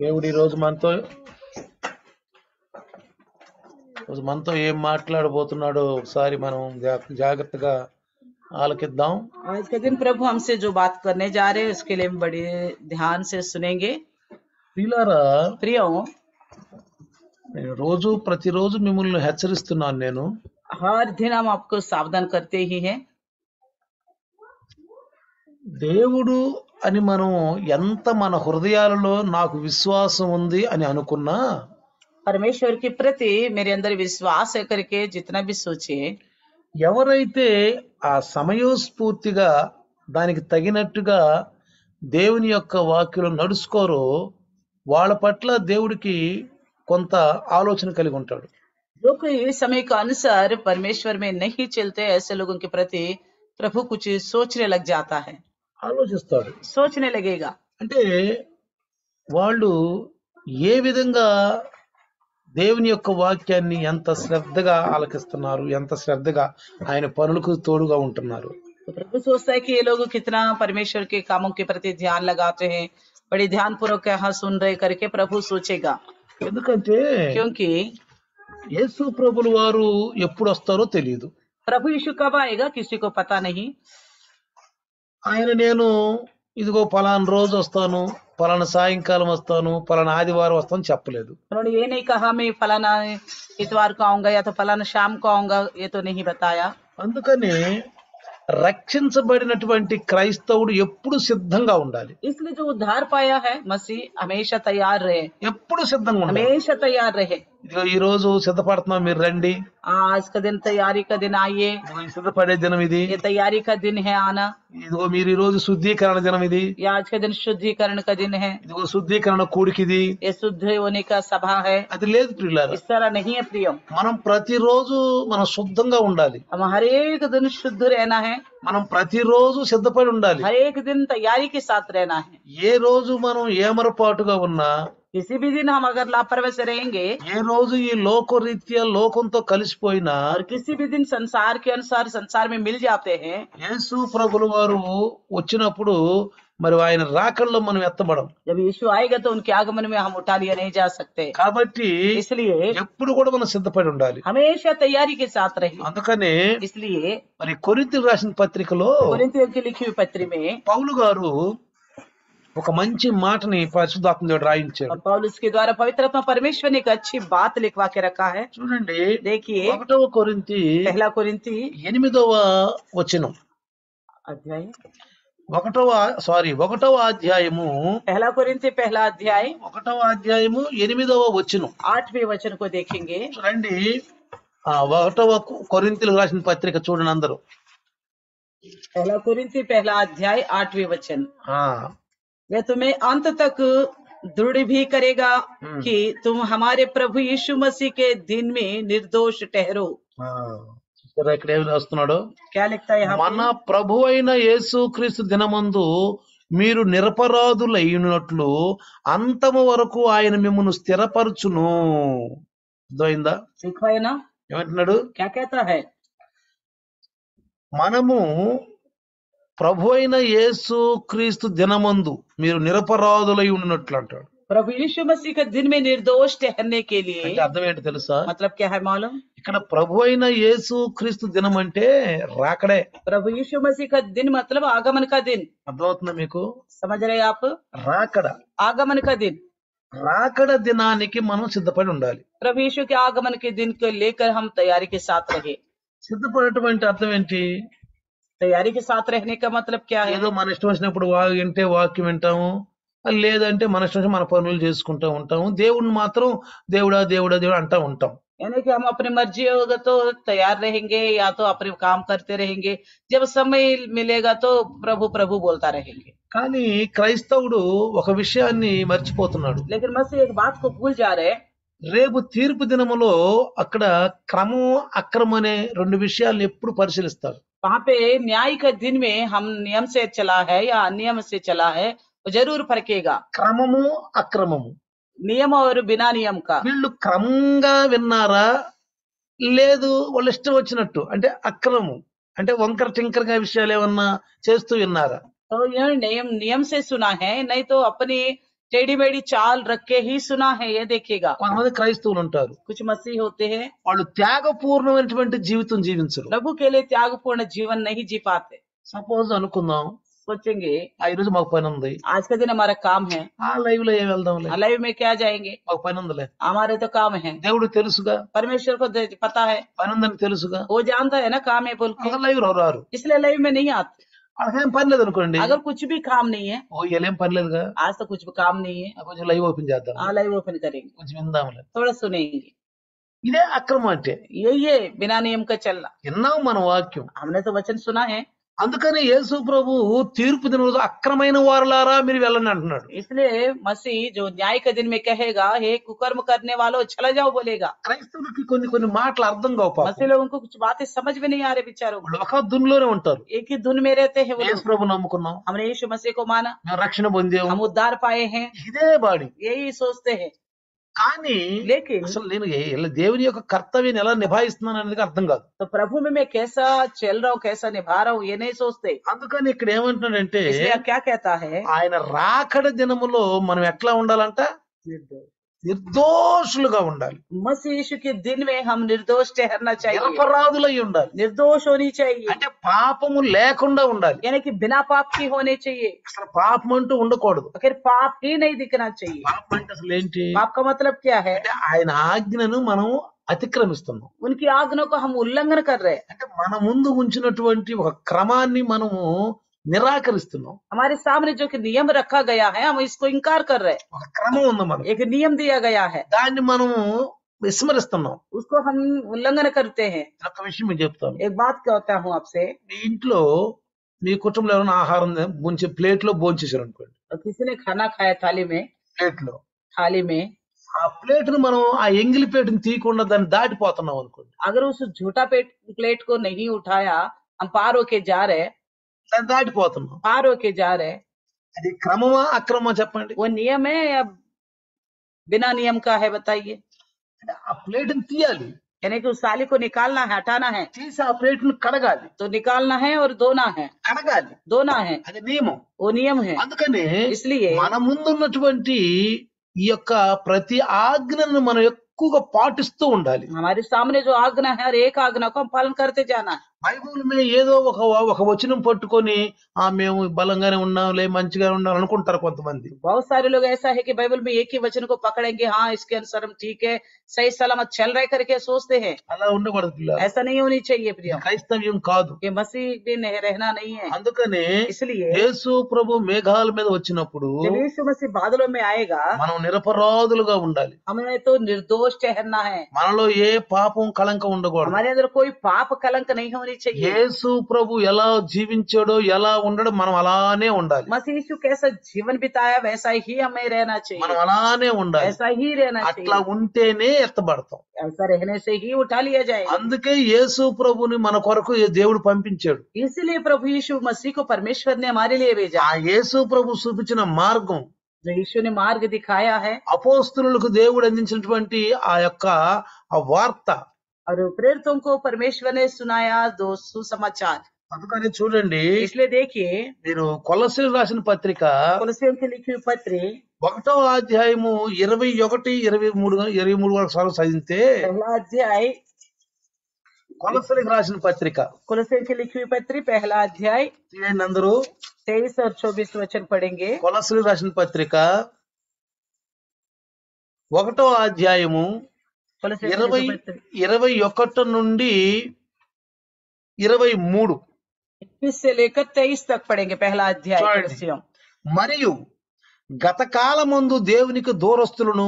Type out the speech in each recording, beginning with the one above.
దేవుడు ఈ రోజు మనతో ఏం మాట్లాడబోతున్నాడో ఒకసారి మనం జాగ్రత్తగా ఆలకిద్దాం. आज के दिन प्रभु हमसे जो बात करने जा रहे हैं उसके लिए हम बड़े ध्यान से सुनेंगे। ప్రియులారా, प्रियो, నేను ప్రతిరోజు మిమ్మల్ని హెచ్చరిస్తున్నాను. నేను हर दिन हम आपको सावधान करते ही हैं। దేవుడు అని మనం ఎంత మన హృదయాలలో నాకు విశ్వాసం ఉంది అని అనుకున్నా, परमेश्वर के प्रति मेरे अंदर विश्वास है करके जितना भी सोचे, ఎవరైతే ఆ సమయోస్ఫూర్తిగా దానికి తగినట్టుగా దేవుని యొక్క వాక్యలు నడుచుకోరో వాళ్ళ పట్ల దేవుడికి కొంత ఆలోచన కలిగి ఉంటాడు. जो कोई समय के अनुसार परमेश्वर में नहीं चलते ऐसे लोगों के प्रति प्रभु कुछ सोचने लग जाता है, ఆలోచిస్తాడు. सोचने लगेगा। అంటే వాళ్ళు ఏ విధంగా దేవుని యొక్క వాక్యాన్ని ఎంత శ్రద్ధగా ఆలకిస్తున్నారు, ఎంత శ్రద్ధగా ఆయన పనులకు తోడుగా ఉంటున్నారు. तो प्रभु सोचता है कि ये लोग कितना परमेश्वर के कामों के प्रति ध्यान लगाते हैं, बड़े ध्यान पूर्वक यहाँ सुन रहे करके प्रभु सोचेगा। ఎందుకంటే क्योंकि యేసు ప్రభులు వారు ఎప్పుడు వస్తారో తెలియదు. प्रभु यीशु कब आएगा किसी को पता नहीं। ఆయన నేను ఇదిగో పలానా రోజు వస్తాను, పలానా సాయంకాలం వస్తాను, పలానా ఆదివారం వస్తాను చెప్పలేదు. उन्होंने ये नहीं कहा मैं फलाना इतवार को आऊंगा या तो फलाना शाम को आऊंगा, ये तो नहीं बताया। అందుకని రక్షించబడినటువంటి క్రైస్తవుడు ఎప్పుడు సిద్ధంగా ఉండాలి. इसलिए जो उद्धार पाया है मसीह हमेशा तैयार रहे, ఎప్పుడు సిద్ధంగా ఉండాలి. हमेशा तैयार रहे। ఇదిగో ఈ రోజు సిద్ధపడుతున్నాం, మీరు రండి. आज का दिन तैयारी का दिन आइए, ఇదిగో ఈ సిద్ధపడే దినం ఇది. ये तैयारी का दिन है आना। ఇదిగో మీరు ఈ రోజు శుద్ధీకరణ దినం ఇది. ये आज का दिन शुद्धिकरण का दिन है, ఇదిగో శుద్ధీకరణ కూడికిది. ये शुद्ध होने का सभा है। అది లేదు ప్రియులారా. इस तरह नहीं है प्रियो, మనం ప్రతిరోజు మనం శుద్ధంగా ఉండాలి. हम हर एक दिन शुद्ध रहना है, మనం ప్రతిరోజు సిద్ధపడి ఉండాలి. हर एक दिन तैयारी के साथ रहना है। ఏ రోజు మనం ఏమరపాటుగా ఉన్నా, किसी भी दिन हम अगर लापरवाही से रहेंगे ఏ రోజు ఈ లోకరీత్యా లోకంతో కలిసిపోయినా, और किसी भी दिन संसार के अनुसार संसार में मिल जाते हैं, యేసు ప్రభుల వారు వచ్చినప్పుడు మరి ఆయన రాకల్లో మనం ఎత్తబడం. जब यीशु आएगा तो उनके आगमन में हम उठा लिया नहीं जा सकते। కాబట్టి इसलिए ఎప్పుడు కూడా మనం సిద్ధపడి ఉండాలి. हमेशा तैयारी के साथ रहे। అందుకనే इसलिए మరి కొరింథీయులకు రాసిన పత్రికలో कोरिन्थियों की लिखी हुई पत्री में పౌలు గారు ఒక మంచి మాటని పరిశుద్ధాత్మ దేవుడు రాయించాడు. और पौलुस के द्वारा पवित्र आत्मा परमेश्वर ने एक अच्छी बात लिखवा के रखा है। చూడండి, देखिए 1వ కొరింథీ पहला कोरिन्थी 8వ వచనం, अध्याय 1వ అధ్యాయము पहला कोरिन्थी पहला अध्याय 1వ అధ్యాయము 8వ వచనం 8वें वचन को देखेंगे। చూడండి. 1వ కొరింథీయులకు రాసిన పత్రిక చూడండి అందరూ. पहला कोरिन्थी पहला अध्याय 8वें वचन, ఆ वह तुम्हें अंत तक दृढ़ भी करेगा कि तुम हमारे प्रभु यीशु मसीह के दिन में निर्दोष ठहरो। చూసారా ఇక్కడ ఏమి రాస్తున్నాడు? क्या लिखता है यहाँ మన ప్రభు అయిన యేసుక్రీస్తు దినమందు మీరు నిరపరాధులైనట్లు అంతము వరకు ఆయన మిమ్మల్ని స్థిరపరచును. అర్థమైందా? लिखा है ना, ఏమంటున్నాడు? क्या कहता है? మనము ప్రభు అయిన యేసుక్రీస్తు దినమందు మీరు నిరపరాధులై ఉన్నట్లు అంటాడు. प्रभु यीशु मसीह के दिन में निर्दोष ठहरने के लिए అంటే అర్థం ఏంటి తెలుసా? मतलब क्या है मालूम? ఇక్కడ ప్రభు అయిన యేసుక్రీస్తు దినం అంటే రాకడే. प्रभु यीशु मसीह का दिन मतलब आगमन का दिन। అర్థమవుతుందా మీకు? समझ रहे आप? రాకడ, आगमन का दिन, రాకడ దినానికి మనం సిద్ధపడి ఉండాలి. प्रभु यीशु के आगमन के दिन को लेकर हम तैयारी के साथ रहे। సిద్ధపడేటువంటి అర్థం ఏంటి? तैयारी के साथ रहने का मतलब क्या है? ఏదో మన ఇష్టం వచ్చినప్పుడు వింటే వాక్యం వింటాము, లేదంటే మన ఇష్టం మన పనులు చేసుకుంటూ ఉంటాము. దేవుడిని మాత్రం దేవుడా దేవుడా దేవుడు అంటూ ఉంటాం. यानी कि हम अपनी मर्जी होगा तो तैयार रहेंगे या तो अपने काम करते रहेंगे, जब समय मिलेगा तो प्रभु प्रभु बोलता रहेंगे। కానీ క్రైస్తవుడు ఒక విషయాన్ని మర్చిపోతున్నాడు. लेकिन मसीह एक बात को भूल जा रहे हैं। రేపు తీర్పు దినములో అక్కడ క్రమం అక్రమం అనే రెండు విషయాలను ఎప్పుడు పరిశీలిస్తారు. वहाँ पे न्याय का दिन में हम नियम से चला है या अनियम से चला है वो जरूर फर्केगा। క్రమము అక్రమము, नियम और बिना नियम का, వీళ్ళు క్రమంగా విన్నారా లేదు వాళ్ళు ఇష్టం వచ్చినట్టు అంటే అక్రమం అంటే వంకర టింకరగా విషయాలు ఏమన్నా చేస్తూ విన్నారా? तो यह नियम से सुना है, नहीं तो अपनी टेढ़ी मेढ़ी चाल रख के ही सुना है, ये देखिएगा। కొంతమంది క్రైస్తవులు ఉంటారు, कुछ मसीह होते हैं, వాళ్ళు త్యాగపూర్ణమైనటువంటి జీవితం జీవించరు. प्रभु के लिए त्यागपूर्ण जीवन नहीं जी पाते। సపోజ్ అనుకుందాం, सोचेंगे ఈ రోజు మాకు పని ఉంది, आज का दिन हमारा काम है, లైవ్ లో ఏం వెళ్దాంలే, लाइव में क्या जाएंगे, మాకు పని ఉందిలే. हमारे तो काम है। దేవుడు తెలుసుగా, परमेश्वर को पता है, పని ఉందని తెలుసుగా, वो जानता है ना काम है बोल के, అసలు లైవ్ లో రారు. इसलिए लाइव में नहीं आते। వాళ్ళకేం పని లేదు అనుకోండి, अगर कुछ भी काम नहीं है, వీళ్ళేం పని లేదుగా, आज तो कुछ भी काम नहीं है, కొంచెం లైవ్ ఓపెన్ చేద్దాం, लाइव ओपन करेंगे, కొంచెం విందాంలే. थोड़ा सुनेंगे। ఇదే అక్రమం అంటే. ये बिना नियम का चलना। విన్నాం మన వాక్యం, हमने तो वचन सुना है, అందుకని యేసు ప్రభు తీర్పు దిన రోజు అక్రమైన వారులారా మీరు వెళ్ళండి అంటున్నాడు. इसलिए मसीह जो न्याय के दिन में कहेगा, हे कुकर्म करने वालों चला जाओ बोलेगा। క్రైస్తవులకి కొన్ని కొన్ని మాటలు అర్థం కావు పాపం. मसीह लोगों को कुछ बातें समझ में नहीं आ रहे बेचारों को, వాళ్ళు ఒక దునిలోనే ఉంటారు. एक ही धुन में रहते हैं वो యేసు लोग। ప్రభు నమ్ముకున్నాం, हमने यीशु मसीह को माना, మేము రక్షణ పొందాము, हम उद्धार पाए हैं, ఇదే బాడీ. यही सोचते हैं। కానీ लेकिन అసలు నేను దేవుని యొక్క కర్తవ్యాన్ని ఎలా నిభాయిస్తున్నాను అనేది అర్థం కాదు. तो प्रभु में मैं कैसा चल रहा हूँ, कैसा निभा रहा हूँ, ये नहीं सोचते। అందుకని ఇక్కడ ఏమంటున్నాడంటే, इसलिए क्या कहता है, ఆయన రాకడ దినములో మనం ఎట్లా ఉండాలంట, నిర్దోషులుగా ఉండాలి, मसीह यीशु के दिन में हम निर्दोष ठहरना चाहिए, నిరపరాధులై ఉండాలి. निर्दोष होनी चाहिए, అంటే పాపము లేకుండా ఉండాలి. यानी कि बिना पाप की होने चाहिए, అసలు పాపం అంటూ ఉండకూడదు. आखिर पाप ही नहीं दिखना चाहिए। పాపం అంటే అసలు ఏంటి पाप का मतलब क्या है, అంటే ఆయన ఆజ్ఞను మనం అతిక్రమిస్తున్నాం. उनकी आज्ञाओं को हम उल्लंघन कर रहे हैं, అంటే మన ముందు ఉంచినటువంటి ఒక క్రమాన్ని మనము నిరాకరిస్తున్నాం. हमारे सामने जो कि नियम रखा गया है हम इसको इनकार कर रहे हैं। ఒక క్రమం ఉంది మనకు, एक नियम दिया गया है, దాన్ని మనము విస్మరిస్తున్నాం. उसको हम उल्लंघन करते हैं। ఒక విషయం మీకు చెప్తాను. एक बात कहता हूँ आपसे, మీ ఇంట్లో మీ కుటుంబంలో ఎవరైనా ఆహారం ప్లేట్ లో భోంచేశారు అనుకోండి, किसी ने खाना खाया थाली में, थाली में ఆ ప్లేట్ ను మనం ఆ ఎంగిలి ప్లేట్ ని తీయకుండా దాన్ని దాటిపోతున్నాం అనుకోండి, अगर उस झूठा प्लेट को नहीं उठाया, हम पार होके जा रहे, దాన్ని దాటిపోతున్నాం. पार होके जा रहे, అది క్రమమా అక్రమమా చెప్పండి. वो नियम है या बिना नियम का है बताइए। అంటే ఆ ప్లేట్ ని తీయాలి, यानी कि उस थाली को निकालना है, हटाना है, తీసి ఆ ప్లేట్ ను కడగాలి, तो निकालना है और धोना है, కడగాలి, धोना है, అది నియమం. वो नियम है। అందుకని इसलिए మన ముందున్నటువంటి ఈ యొక్క ప్రతి ఆజ్ఞను మనం ఎక్కువగా పాటిస్తూ ఉండాలి. हमारे सामने जो आज्ञा है, हर एक आज्ञा को हम पालन करते जाना है। బైబుల్ మీద ఏదో ఒక వచనం పట్టుకొని మేము బలంగానే ఉన్నాంలే మంచిగానే ఉన్నాం అనుకుంటారు కొంతమంది. बहुत सारे लोग ऐसा है कि बाइबल में एक ही वचन को पकड़ेंगे, हाँ इसके अनुसार हम ठीक है, सही सलामत चल रहे करके सोचते हैं। అలా ఉండకూడదు పిల్లలు, ऐसा नहीं होनी चाहिए प्रिय, క్రైస్తవ్యం కాదు. ये मसीह दिन रहना नहीं है। అందుకనే इसलिए యేసు ప్రభు మేఘాల మీద వచ్చినప్పుడు जब यीशु मसीह बादलों में आएगा, మనం నిరపరాధులుగా ఉండాలి. हमें तो निर्दोष ठहरना है, మనలో ఏ పాపం కళంకం ఉండకూడదు. हमारे अंदर कोई पाप कलंक नहीं होनी चाहिए। యేసు ప్రభు ఎలా జీవించాడో ఎలా ఉండడో మనం అలానే ఉండాలి. मसीह यीशु कैसा जीवन बिताया वैसा ही हमें रहना మనం चाहिए, అలానే ఉండాలి. ऐसा ही रहना అట్లా चाहिए, ఉంటేనే ఎత్తబడతాం. ऐसा रहने से ही उठा लिया जाएगा। అందుకే యేసు ప్రభుని మన కొరకు దేవుడు పంపించాడు. इसलिए प्रभु यीशु मसीह को परमेश्वर ने हमारे लिए भेजा। ఆ యేసు ప్రభు చూపించిన మార్గం, जो यीशु ने मार्ग दिखाया है అపోస్తలులకు దేవుడు అందించినటువంటి ఆ యొక్క ఆ వార్త, और प्रेरितों को परमेश्वर ने सुनाया दो सुसमाचार। అందుకని చూడండి, इसलिए देखिए మీరు కొలస్సీయులకు రాసిన పత్రిక कुलसियों की लिखी हुई पत्री 1వ అధ్యాయము 21, 23 వరకు చదివితే, पहला अध्याय, కొలస్సీయులకు రాసిన పత్రిక कुलसियों की लिखी हुई पत्री पहला अध्याय తీయండి అందరూ. 23 और 24 वचन पढ़ेंगे। కొలస్సీయులకు రాసిన పత్రిక 1వ అధ్యాయము कुलसियों की लिखी हुई पत्री 21 నుండి 23. 21 से लेकर 23 तक पढ़ेंगे। पहला अध्याय చూడండి. कुलसियों। మరియు గతకాలమందు దేవునికి దూరస్తులను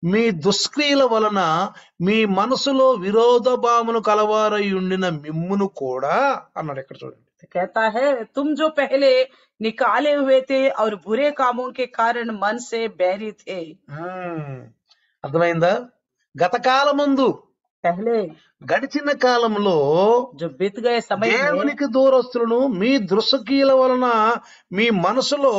మీ దుష్క్రియల వలన మీ మనసులో విరోధ భావములు కలవారై ఉండిన మిమ్మును కూడా అన్నాడు. ఇక్కడ చూడండి, कहता है, तुम जो पहले निकाले हुए थे और बुरे कामों के कारण मन से बैरी थे। అర్థమైందా? గతకాలమందు पहले గడిచిన కాలంలో जो बीत गए समय में దేవునికి దూరస్తులను మీ దృశ్యకీల వలన మీ మనసులో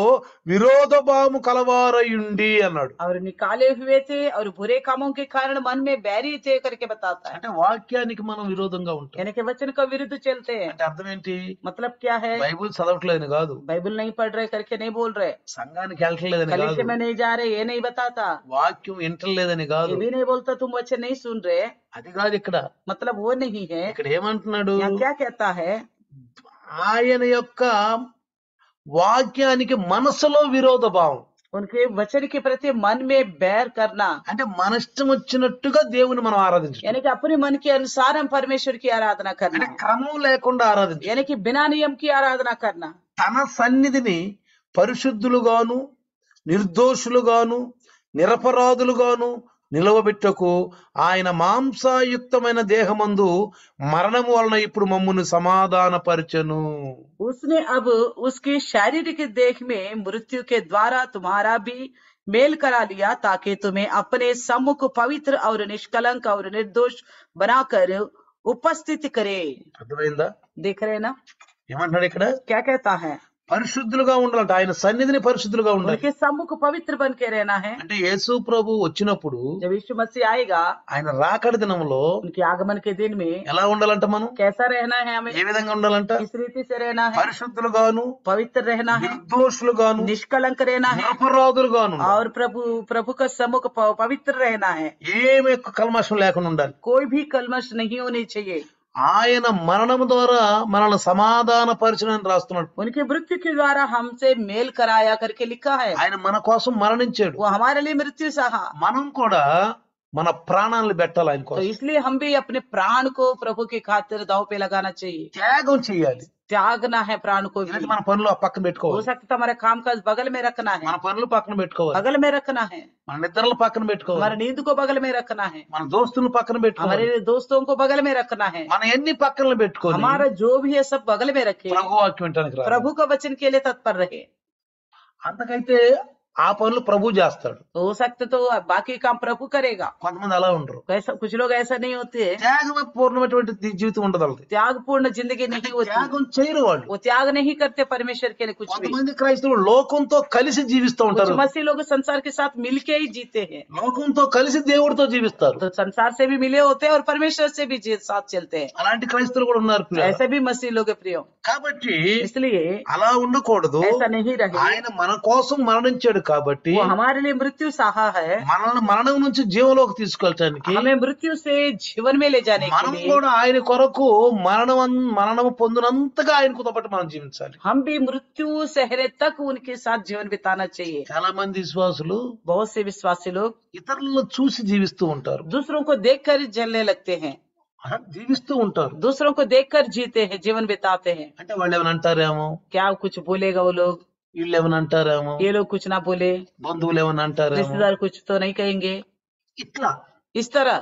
విరోధ భావము కలవారయుండి అన్నాడు. और निकाले हुए थे और बुरे कामों के कारण मन में बैरी थे करके बताता है, అంటే వాక్యానికి మనం విరోధంగా ఉంటాం. यानी कि वचन का विरुद्ध चलते हैं। అంటే అర్థం ఏంటి? मतलब क्या है? బైబుల్ చదవట్లేదని కాదు, बाइबल नहीं पढ़ रहे करके नहीं बोल रहे, సంఘానికి వెళ్ళట్లేదని కాదు, कलीसिया में नहीं जा रहे ये नहीं बताता, వాక్యం వింటలేదని కాదు, ये भी नहीं बोलता तुम वचन नहीं सुन रहे, అది కాదు. ఇక్కడ मतलब वो नहीं है। ఇక్కడ ఏమంటున్నాడు? यहाँ क्या कहता है? ఆయన యొక్క వాక్యానికి మనసులో విరోధ భావం. उनके वचन के प्रति मन में बैर करना, అంటే మన ఇష్టం వచ్చినట్టుగా దేవుని మనం ఆరాధించాలి. यानी कि अपने मन के अनुसार हम परमेश्वर की आराधना అంటే करना, క్రమం లేకుండా ఆరాధించాలి. यानी कि बिना नियम की आराधना करना। తన సన్నిధిని పరిశుద్ధులుగాను నిర్దోషులుగాను నిరపరాధులుగాను నిలవబెట్టకు ఆయన మాంసాయుక్తమైన దేహమందు మరణము వలన ఇప్పుడు మమ్మును సమాధానపరచెను. उसने अब उसकी शारीरिक देह में मृत्यु के द्वारा तुम्हारा भी मेल करा लिया, ताकि तुम्हें अपने सम्मुख पवित्र और निष्कलंक और निर्दोष बनाकर उपस्थित करे। అర్థమైందా? देख रहे हैं ना ఏమంటున్నాడు ఇక్కడ? क्या कहता है? పరిశుద్ధులుగా ఉండాలంట. ఆయన సన్నిధిని పరిశుద్ధులుగా ఉండాలి. उनके सम्मुख पवित्र बन के रहना है। అంటే యేసు ప్రభు వచ్చినప్పుడు जब यीशु मसीह आएगा, ఆయన రాకడ దినంలో उनके आगमन के दिन में ఎలా ఉండాలంట? మనం कैसा रहना है? हमें ఏ విధంగా ఉండాలంట? इस रीति से रहना है, పరిశుద్ధులుగాను पवित्र रहना है, నిర్దోషులుగాను निष्कलंक रहना है, నిరపరాధులుగాను और प्रभु का सम्मुख पवित्र रहना है। ఏమి కల్మషం లేకుండా ఉండాలి. कोई भी कलमश नहीं होनी चाहिए। ఆయన మరణం ద్వారా మనల్ని సమాధానపరచునని రాస్తున్నాడు. उनकी मृत्यु के द्वारा हमसे मेल कराया करके लिखा है। ఆయన మన కోసం మరణించాడు. वो हमारे लिए मृत्यु सहा, మనం కూడా మన ప్రాణాలను పెట్టాలి ఆయన तो కోసం. इसलिए हम भी अपने प्राण को प्रभु की खातिर दांव पे लगाना चाहिए। త్యాగం చేయాలి. त्यागना है प्राण को भी। ఇలాంటి మన పనులు పక్కన हो పెట్టుకోవాలి. सकता है हमारे काम काज बगल में रखना है, మన పనులు పక్కన పెట్టుకోవాలి. बगल में रखना है, మన నిద్రలు పక్కన పెట్టుకోవాలి. हमारे नींद को बगल में रखना है, మన దోస్తులు పక్కన పెట్టుకోవాలి. हमारे दोस्तों को बगल में रखना है, మన ఎన్ని పక్కన పెట్టుకోవాలి. हमारा जो भी है सब बगल में रखे, ప్రభు వాక్యం వినటానికి రావాలి. प्रभु का वचन के लिए तत्पर रहे। అంతకైతే ఆ పనులు ప్రభు చేస్తాడు. तो हो सकता तो बाकी काम प्रभु करेगा। కొంతమంది అలా ఉండరు. ऐसा कुछ लोग ऐसा नहीं होते, త్యాగమే పూర్ణమైనటువంటి జీవితం ఉండదు వాళ్ళది. त्यागपूर्ण जिंदगी नहीं होती, త్యాగం చేయరు వాళ్ళు. वो त्याग नहीं करते परमेश्वर के लिए कुछ भी। కొంతమంది క్రైస్తవులు లోకంతో కలిసి జీవిస్తూ कुछ ఉంటారు. मसीह लोग संसार के साथ मिलके ही जीते हैं, లోకంతో కలిసి దేవుడితో జీవిస్తారు. तो संसार से भी मिले होते हैं और परमेश्वर से भी साथ चलते हैं। అలాంటి క్రైస్తవులు కూడా ఉన్నారు ప్రియులారా. ऐसे भी मसीह लोग प्रिय, కాబట్టి इसलिए అలా ఉండకూడదు. ऐसा नहीं रहे। ఆయన మన కోసం మరణించాడు కాబట్టి वो हमारे लिए मृत्यु सहा है, మనల్ని మరణం నుంచి జీవంలోకి తీసుకెళ్ళటానికి हमें मृत्यु से जीवन में ले जाने के మనం लिए కూడా ఆయన కొరకు మరణము పొందినంతగా ఆయనతో పాటు మనం జీవించాలి. हम भी मृत्यु सहरे तक उनके साथ जीवन बिताना चाहिए। చాలా మంది విశ్వాసులు बहुत से विश्वासी लोग ఇతరులను చూసి జీవిస్తూ ఉంటారు. दूसरों को देखकर जलने लगते हैं, జీవిస్తూ ఉంటారు. दूसरों को देखकर जीते हैं, जीवन बिताते हैं। అంటే వాళ్ళు ఏమైనా అంటారేమో, क्या कुछ बोलेगा वो लोग, వీళ్ళు ఏమైనా అంటారేమో, ये लोग कुछ ना बोले, బంధువులు ఏమైనా అంటారేమో, रिश्तेदार कुछ तो नहीं कहेंगे। ఇట్లా इस तरह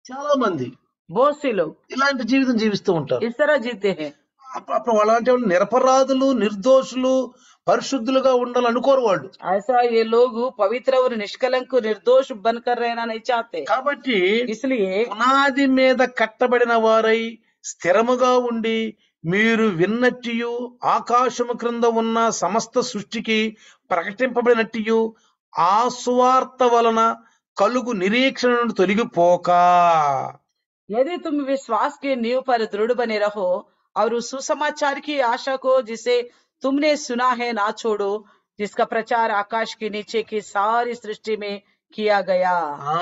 చాలా మంది बहुत से लोग ఇలాంటి జీవితం జీవిస్తూ ఉంటారు. इस तरह जीते हैं। అప్పుడు అలాంటి వాళ్ళు నిరపరాధులు నిర్దోషులు పరిశుద్ధులుగా ఉండాలని అనుకోరు వాళ్ళు. ऐसा ये लोग पवित्र और निष्कलंक निर्दोष बनकर रहना नहीं चाहते, కాబట్టి इसलिए పునాది మీద కట్టబడిన వారై స్థిరముగా ఉండి మీరు విన్నట్టియు ఆకాశము క్రింద ఉన్న సమస్త సృష్టికి ప్రకటింపబడినట్టియు ఆ సువార్త వలన కలుగు నిరీక్షణ నుండి తొలగిపోక यदि तुम विश्वास के नींव पर दृढ़ बने रहो और उस सुसमाचार की आशा को जिसे तुमने सुना है ना छोड़ो, जिसका प्रचार आकाश के नीचे की सारी सृष्टि में किया गया। ఆ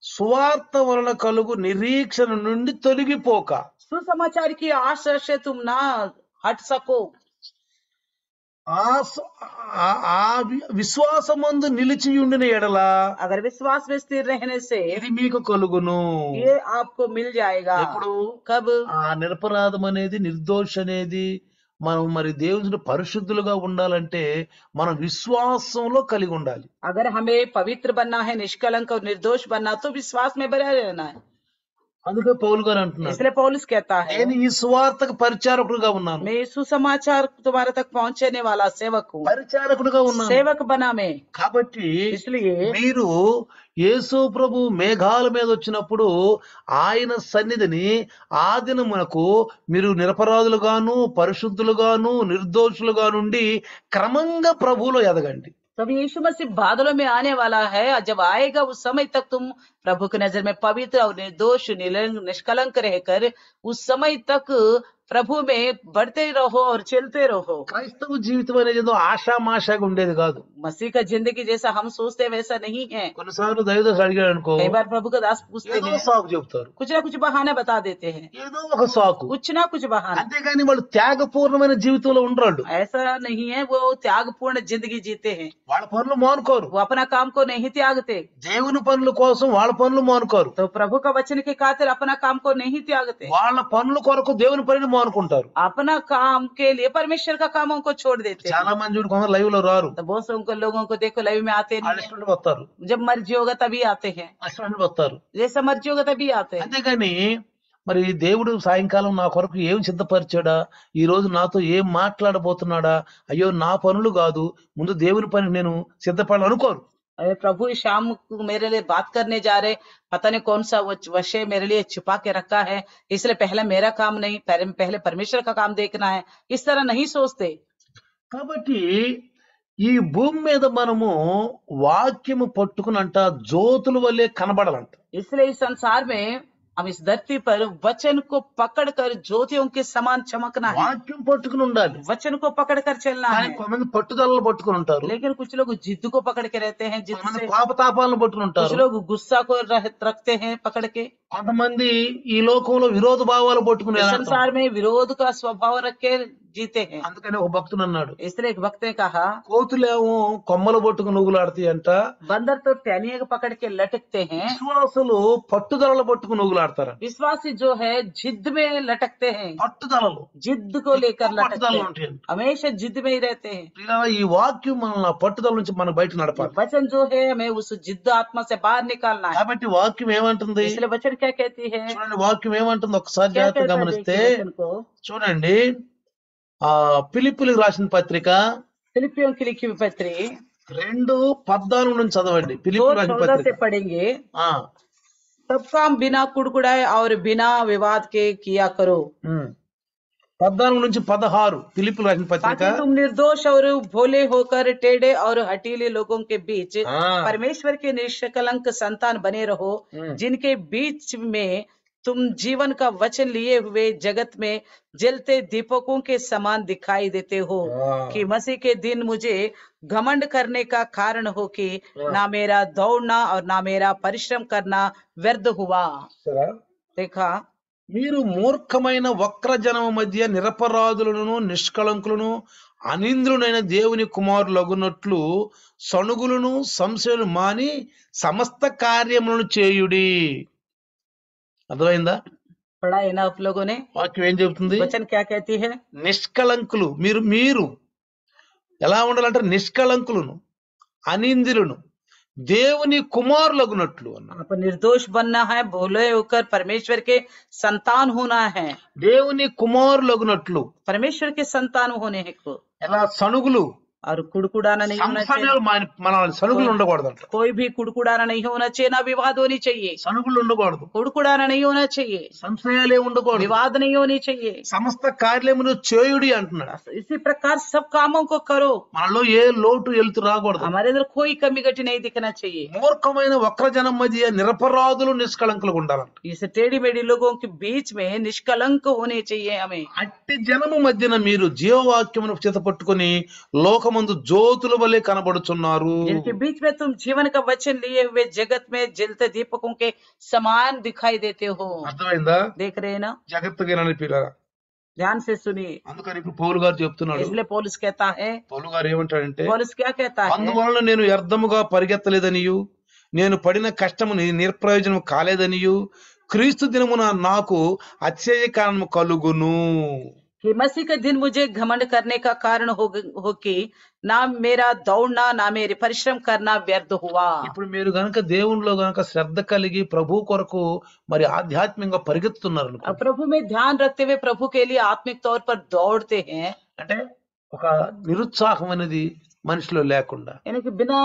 సువార్త వలన కలుగు నిరీక్షణ నుండి తొలగిపోక सुसमाचार की आशा से तुम ना हट सको, ఆ విశ్వాసమందు నిలిచి ఉండిన ఎడల अगर विश्वास में स्थिर रहने से ఇది మీకు కలుగును. ये आपको मिल जाएगा। ఎప్పుడు कब? ఆ నిరపరాధం అనేది నిర్దోష అనేది మనం మరి దేవుని పరిశుద్ధులుగా ఉండాలంటే మనం విశ్వాసంలో కలిగి ఉండాలి. अगर हमें पवित्र बनना है, निष्कलंक और निर्दोष बनना, तो विश्वास में बने रहना है। అందుకే పౌలు గారు అంటున్నాడు, इसलिए पौलुस कहता है నేను ఈ సువార్తకు పరిచారకుడుగా ఉన్నాను, मैं सुसमाचार तुम्हारे तक पहुंचने वाला सेवक हूँ, పరిచారకుడుగా ఉన్నాను. सेवक बना मैं। కాబట్టి इसलिए మీరు యేసు ప్రభు మేఘాల మీద వచ్చినప్పుడు ఆయన సన్నిధిని ఆ దినమునకు మీరు నిరపరాధులుగాను పరిశుద్ధులుగాను నిర్దోషులుగా నుండి క్రమంగా ప్రభువులో ఎదగండి. तब यीशु मसीह बादलों में आने वाला है और जब आएगा उस समय तक तुम प्रभु की नजर में पवित्र और निर्दोष निष्कलंक रहकर उस समय तक प्रभु में बढ़ते रहो और चलते रहो। క్రైస్తవ జీవితం అనేది ఏదో ఆషామాషాగా ఉండేది కాదు. मसीह का जिंदगी जैसा हम सोचते हैं वैसा नहीं है। కొన్నిసార్లు దైవదాసు అడిగాడు అనుకో, कई बार प्रभु का दास पूछते ఏదో हैं, సాకు చెప్తారు, कुछ ना कुछ बहाने बता देते हैं, ఏదో ఒక సాకు. कुछ ना कुछ बहाना। అంతేగాని వాళ్ళు త్యాగపూర్ణమైన జీవితంలో ఉండరాళ్ళు. ऐसा नहीं है, वो त्यागपूर्ण जिंदगी जीते हैं, వాళ్ళ పనులు మానుకోరు, वो अपना काम को नहीं त्यागते। దేవుని పనుల కోసం వాళ్ళ పనులు మానుకోరు, तो प्रभु का वचन के खातिर अपना काम को नहीं त्यागते, వాళ్ళ పనుల కొరకు దేవుని పనిని మానుకుంటారు. अपना काम के लिए परमेश्वर का कामों को छोड़ देते हैं। చాలా మంది చూడు కొందరు లైవ్ లో రారు, तो बहुत से उनको लोगों को देखो लाइव में आते వాళ్ళ नहीं ఇష్టం వస్తారు, हैं। जब मर्जी होगा तभी आते हैं, ఇష్టం వస్తారు. जैसा मर्जी होगा तभी आते हैं। అంతేగాని మరి దేవుడు సాయంకాలం నా కొరకు ఏం సిద్ధపరిచాడా, ఈ రోజు నాతో ఏం మాట్లాడబోతున్నాడా, అయ్యో నా పనులు కాదు, ముందు దేవుని పని నేను సిద్ధపడాలి అనుకోరు. अरे प्रभु इस शाम को मेरे लिए बात करने जा रहे, पता नहीं कौन सा वो विषय मेरे लिए छुपा के रखा है, इसलिए पहले मेरा काम नहीं, पहले परमेश्वर का काम देखना है, इस तरह नहीं सोचते। కాబట్టి ఈ భూమి మీద మనము వాక్యము పట్టుకునంట జ్యోతుల వల్లే కనబడాలంట. इसलिए इस संसार में हम इस धरती पर वचन को पकड़कर ज्योतियों के समान चमकना है, వాక్యం పట్టుకుని ఉండాలి. वचन को पकड़कर चलना కానీ है। కొంతమంది పట్టుదలను పట్టుకుని ఉంటారు, लेकिन कुछ लोग जिद को पकड़ के रहते हैं, जिद కొంతమంది से కోపతాపాలను పట్టుకుని कुछ ఉంటారు, लोग गुस्सा को रखते हैं पकड़ के। కొంతమంది ఈ లోకంలో విరోధ భావాలు పట్టుకుని इस వేలాడతారు. संसार में विरोध का स्वभाव रख के जीते हैं। అందుకని ఒక భక్తుడు అన్నాడు, इसलिए एक भक्त ने कहा, కోతులేమో కొమ్మలు పట్టుకుని ఊగులాడతాయి అంట, बंदर तो टहनियों को पकड़ के लटकते हैं, విశ్వాసులు పట్టుదలలు పట్టుకుని ఊగులాడతారు. विश्वासी जो है जिद में लटकते हैं, పట్టుదలలు जिद को लेकर लटकते పట్టుదలలు हैं, ఉంటాయంట. हमेशा जिद में ही रहते हैं। ఇలా ఈ వాక్యం మనల్ని ఆ పట్టుదల నుంచి మన బయట నడపాలి. वचन जो है हमें उस जिद्द आत्मा से बाहर निकालना है। కాబట్టి వాక్యం ఏమంటుంది इसलिए वचन क्या कहती है, చూడండి, వాక్యం ఏమంటుంది ఒకసారి क्या జాగ్రత్తగా कहता है గమనిస్తే देखिए वचन को। చూడండి, ఫిలిప్పీలకు రాసిన పత్రిక फिलिपियों की लिखी हुई पत्री 2:14 నుంచి చదవండి. ఫిలిప్పీలకు రాసిన 2:14 से పత్రిక पढ़ेंगे। ఆ, सब काम बिना कुड़कुड़ाए और बिना विवाद के किया करो, 14 నుంచి 16 ఫిలిప్పీలకు రాసిన పత్రిక. ताकि तुम निर्दोष और भोले होकर टेढ़े और हठीले लोगों के बीच परमेश्वर के निष्कलंक संतान बने रहो, जिनके बीच में तुम जीवन का वचन लिए हुए जगत में जलते दीपकों के समान दिखाई देते हो, कि मसीह के दिन मुझे घमंड करने का कारण हो कि ना मेरा दौड़ना और ना मेरा परिश्रम करना व्यर्थ हुआ। సరే, देखा, మీరు మూర్ఖమైన వక్రజనము మధ్య నిరపరాధులను నిష్కళంకులను అనింద్రునైన దేవుని కుమారులగునట్లు సణుగులను సంశయాలు మాని సమస్త కార్యములను చేయుడి. అర్థమైందా? पढ़ा है ना आप लोगों ने? వాక్యం ఏం చెబుతుంది? वचन क्या कहती है? నిష్కళంకులు మీరు ఎలా ఉండాలంటే నిష్కళంకులను అనింద్రులను దేవుని కుమారులగునట్లు అన్న. आप निर्दोष बनना है, भोले होकर परमेश्वर के संतान होना है, దేవుని కుమారులగునట్లు परमेश्वर के संतान होने को। ఎలా సణుగులు और कुड़कुड़ाना नहीं होना चाहिए, సంశయాలు మన సణుగులు ఉండకూడదంట. कोई भी कुड़कुड़ाना नहीं होना चाहिए, ना विवाद होनी चाहिए, సణుగులు ఉండకూడదు, कुड़कुड़ाना नहीं होना चाहिए, సంశయాలే ఉండకూడదు, विवाद नहीं होनी चाहिए। సమస్త కార్యమును చేయుడి అంటున్నాడు. इसी प्रकार सब कामों को करो, మనలో ఏ లోటు ఎలుతు రాకూడదు. हमारे अंदर कोई कमी घटी नहीं दिखना चाहिए। మూర్ఖమైన వక్రజనం మధ్య నిరపరాధులు నిష్కళంకులు ఉండాలంట. इस टेढ़ी मेढ़ी लोगों के बीच में निष्कलंक होने चाहिए हमें। అట్టి జనము మధ్యన మీరు జీవవాక్యమును చేత పట్టుకుని లోకమందు జ్యోతుల వలె కనబడుచున్నారు. जिनके बीच में तुम जीवन का वचन लिए हुए जगत में जलते दीपकों के समान दिखाई देते हो। అర్థమైందా? देख रहे हैं ना? జాగ్రత్తగా పిల్లరా. ध्यान से सुनिए। అందుకని ఇప్పుడు పౌలు గారు చెప్తున్నాడు. इसलिए पौलुस कहता है, పౌలు గారు ఏమంటాడంటే, पौलुस क्या कहता है? అందువలన నేను వ్యర్థముగా పరిగెత్తలేదనియు నేను పడిన కష్టము నిష్ప్రయోజనం కాలేదనియు క్రీస్తు దినమున నాకు అతిశయ కారణము కలుగును. कि मसीह का दिन मुझे घमंड करने का कारण हो कि ना मेरा दौड़ना ना मेरे परिश्रम करना व्यर्थ हुआ। ఇప్పుడు మీరు గనుక దేవునిలో గనుక శ్రద్ధ కలిగి ప్రభు కొరకు మరి ఆధ్యాత్మికంగా పరిగెత్తుతున్నారు अब అనుకోండి, प्रभु में ध्यान रखते हुए प्रभु के लिए आत्मिक तौर पर दौड़ते हैं, అంటే ఒక నిరుత్సాహం అనేది మనిషిలో లేకుండా, यानी कि बिना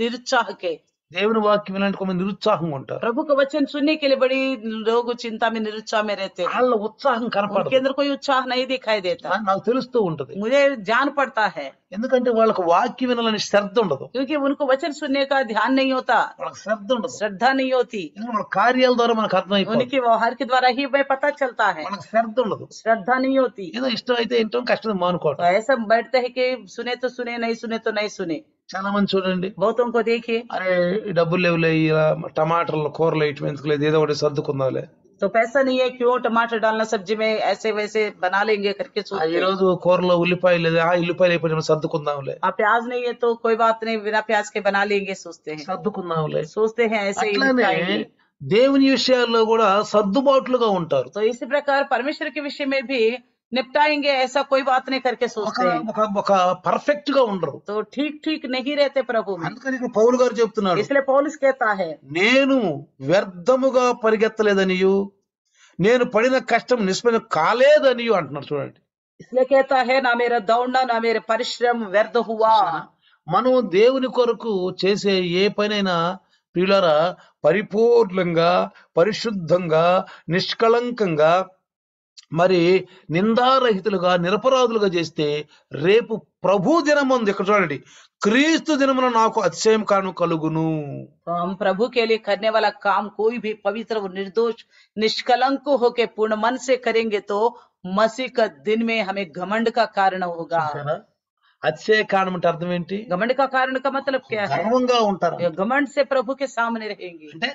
निरुत्साह के దేవుని వాక్యం వినడానికి కొంతమంది నిరుత్సాహంగా ఉంటారు. प्रभु का वचन सुनने के लिए बड़ी लोग चिंता में निरुत्साह में रहते हैं, వాళ్ళ ఉత్సాహం उनके కనపడదు. अंदर कोई उत्साह नहीं दिखाई देता। నాకు తెలుస్తూ ఉంటది. मुझे जान पड़ता है ఎందుకంటే వాళ్ళకు వాక్యం వినాలని శ్రద్ధ ఉండదు, क्योंकि उनको वचन सुनने का ध्यान नहीं होता, వాళ్ళకి శ్రద్ధ ఉండదు. श्रद्धा नहीं होती, ఎందుకంటే వాళ్ళ కార్యాల ద్వారా మనకు అర్థమైపోతుంది. उनके व्यवहार के द्वारा ही वह पता चलता है, మనకు శ్రద్ధ ఉండదు. श्रद्धा नहीं होती। ఏదో ఇష్టం అయితే ఏంటో కష్టం तो మానుకోవటం. ऐसा बैठते हैं कि सुने तो सुने, नहीं सुने तो नहीं सुने। చాలా మంది చూడండి, बहुतों को देखिए అరే ఈ డబ్బులు లేవులే, ఇలా టమాటాలు కూరలు వేయటం ఎందుకు లేదు, ఏదో ఒకటి సర్దుకుందాంలే. तो पैसा नहीं है, क्यों टमाटर डालना सब्जी में, ऐसे वैसे बना लेंगे करके ఈ सोचते हैं। రోజు కూరలో ఉల్లిపాయలు లేదు, ఉల్లిపాయలు అయిపోయి సర్దుకుందాంలే, प्याज नहीं है तो कोई बात नहीं, बिना प्याज के बना लेंगे सोचते हैं, సర్దుకుందాంలే. सोचते हैं ऐसे ही అట్లానే निपटाएंगे। దేవుని విషయాల్లో కూడా సర్దుబాట్లుగా ఉంటారు. तो इसी प्रकार परमेश्वर के विषय में भी निपटाएंगे, ऐसा कोई बात नहीं करके ఒక सोचते हैं। ఒక ఒక పర్ఫెక్ట్ గా ఉండరు. तो ठीक ठीक नहीं रहते प्रभु में। అందుకని ఇక్కడ పౌలు గారు చెప్తున్నాడు, इसलिए पौलुस कहता है, నేను వ్యర్థముగా పరిగెత్తలేదనియు నేను పడిన కష్టం నిష్ఫలం కాలేదనియు అంటున్నాడు. చూడండి, इसलिए कहता है ना मेरा दौड़ना ना मेरे परिश्रम व्यर्थ हुआ। మనం దేవుని కొరకు చేసే ఏ పనైనా ప్రియులారా పరిపూర్ణంగా, పరిశుద్ధంగా, నిష్కళంకంగా, మరి నిందారహితులుగా, నిరపరాధులుగా చేస్తే రేపు ప్రభు దినమందు, ఇక్కడ చూడండి, క్రీస్తు దినమున నాకు అతిశయం కాను కలుగును. तो हम प्रभु के लिए करने वाला काम कोई भी पवित्र और निर्दोष निष्कलंक होके पूर्ण मन से करेंगे तो मसीह का दिन में हमें घमंड का कारण होगा। చూసారా? అతిశయ కారణం అంటే అర్థం ఏంటి? घमंड का कारण का मतलब क्या है? గర్వంగా ఉంటారు. ये घमंड से प्रभु के सामने रहेंगे అంటే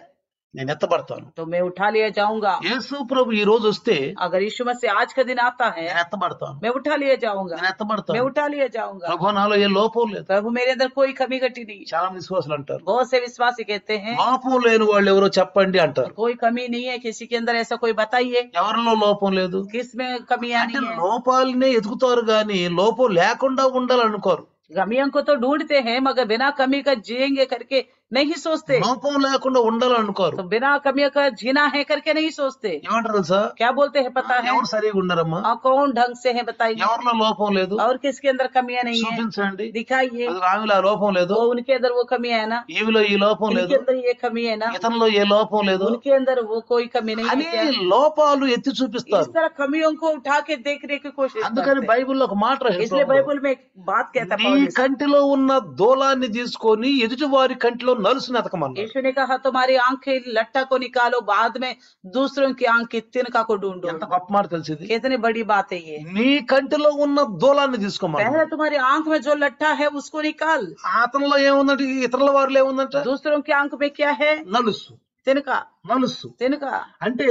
నేను ఎత్తబడతాను. तो मैं उठा लिया जाऊंगा। యేసు ప్రభు ఈ రోజు వస్తే अगर यीशु मसीह आज का दिन आता है, నేను ఎత్తబడతాను, मैं उठा लिया जाऊंगा, నేను ఎత్తబడతాను. मैं उठा लिया जाऊंगा। ప్రభు నాలో ఏ లోపం లేదు. प्रभु मेरे अंदर कोई कमी घटी नहीं। చాలా మంది విశ్వాసులు అంటారు, बहुत से विश्वासी कहते हैं లోపం లేని వాళ్ళు ఎవరో చెప్పండి అంటారు. कोई कमी नहीं है किसी के अंदर, ऐसा कोई बताइए ఎవరిలో లోపం లేదు? किस में कमियां అంటే नहीं है। లోపాలనే ఎదుగుతారు గాని లోపం లేకుండా ఉండాలనుకోరు. कमियों को तो ढूंढते हैं मगर बिना कमी का जिएंगे करके नहीं सोचते। లోపం లేకుండా ఉండాలనుకోరు. तो बिना कमियों का जीना है करके नहीं सोचते। ఏమంటారు తెలుసా? क्या बोलते हैं पता है? ఎవరు సరిగా ఉండరమ్మా? कौन ढंग से है बताइए, ఎవరిలో లోపం లేదు और किसके अंदर कमियां नहीं है చూపించండి. दिखाइए। అది ఆమెలో ఆ లోపం లేదు, वो उनके अंदर वो कमी है ना, ఈమెలో ఈ లోపం इनके లేదు, अंदर ये कमी है ना, ఇతనిలో ఏ లోపం లేదు उनके अंदर वो कोई कमी नहीं అని है क्या? లోపాలు ఎత్తి इस చూపిస్తారు. तरह कमियों को उठा के देखने की कोशिश అందుకని करते हैं। బైబిల్లో ఒక మాట రాశాడు इसलिए ప్రభువు. बाइबल में एक बात कहता है నీ पौलुस, కంటిలో ఉన్న దూలాన్ని తీసుకొని ఎదుటి వారి కంటిలో నలుసుని ఎతకమన్నాడు. यीशु ने कहा तुम्हारी आंख के लट्टा को निकालो, बाद में दूसरों की आंख की तिनका को ढूंढो। ఎంత గొప్ప మాట తెలిసింది. कितनी बड़ी बात है ये। నీ కంటిలో ఉన్న దూలాన్ని తీసుకోమన్నాడు. पहले तुम्हारी आंख में जो लट्टा है उसको निकाल। అతనిలో ఏముందంటే, ఇతరుల వారిలో ఏముందంట? दूसरों की आंख में क्या है? నలుసు. तिनका, నలుసు तिनका। అంటే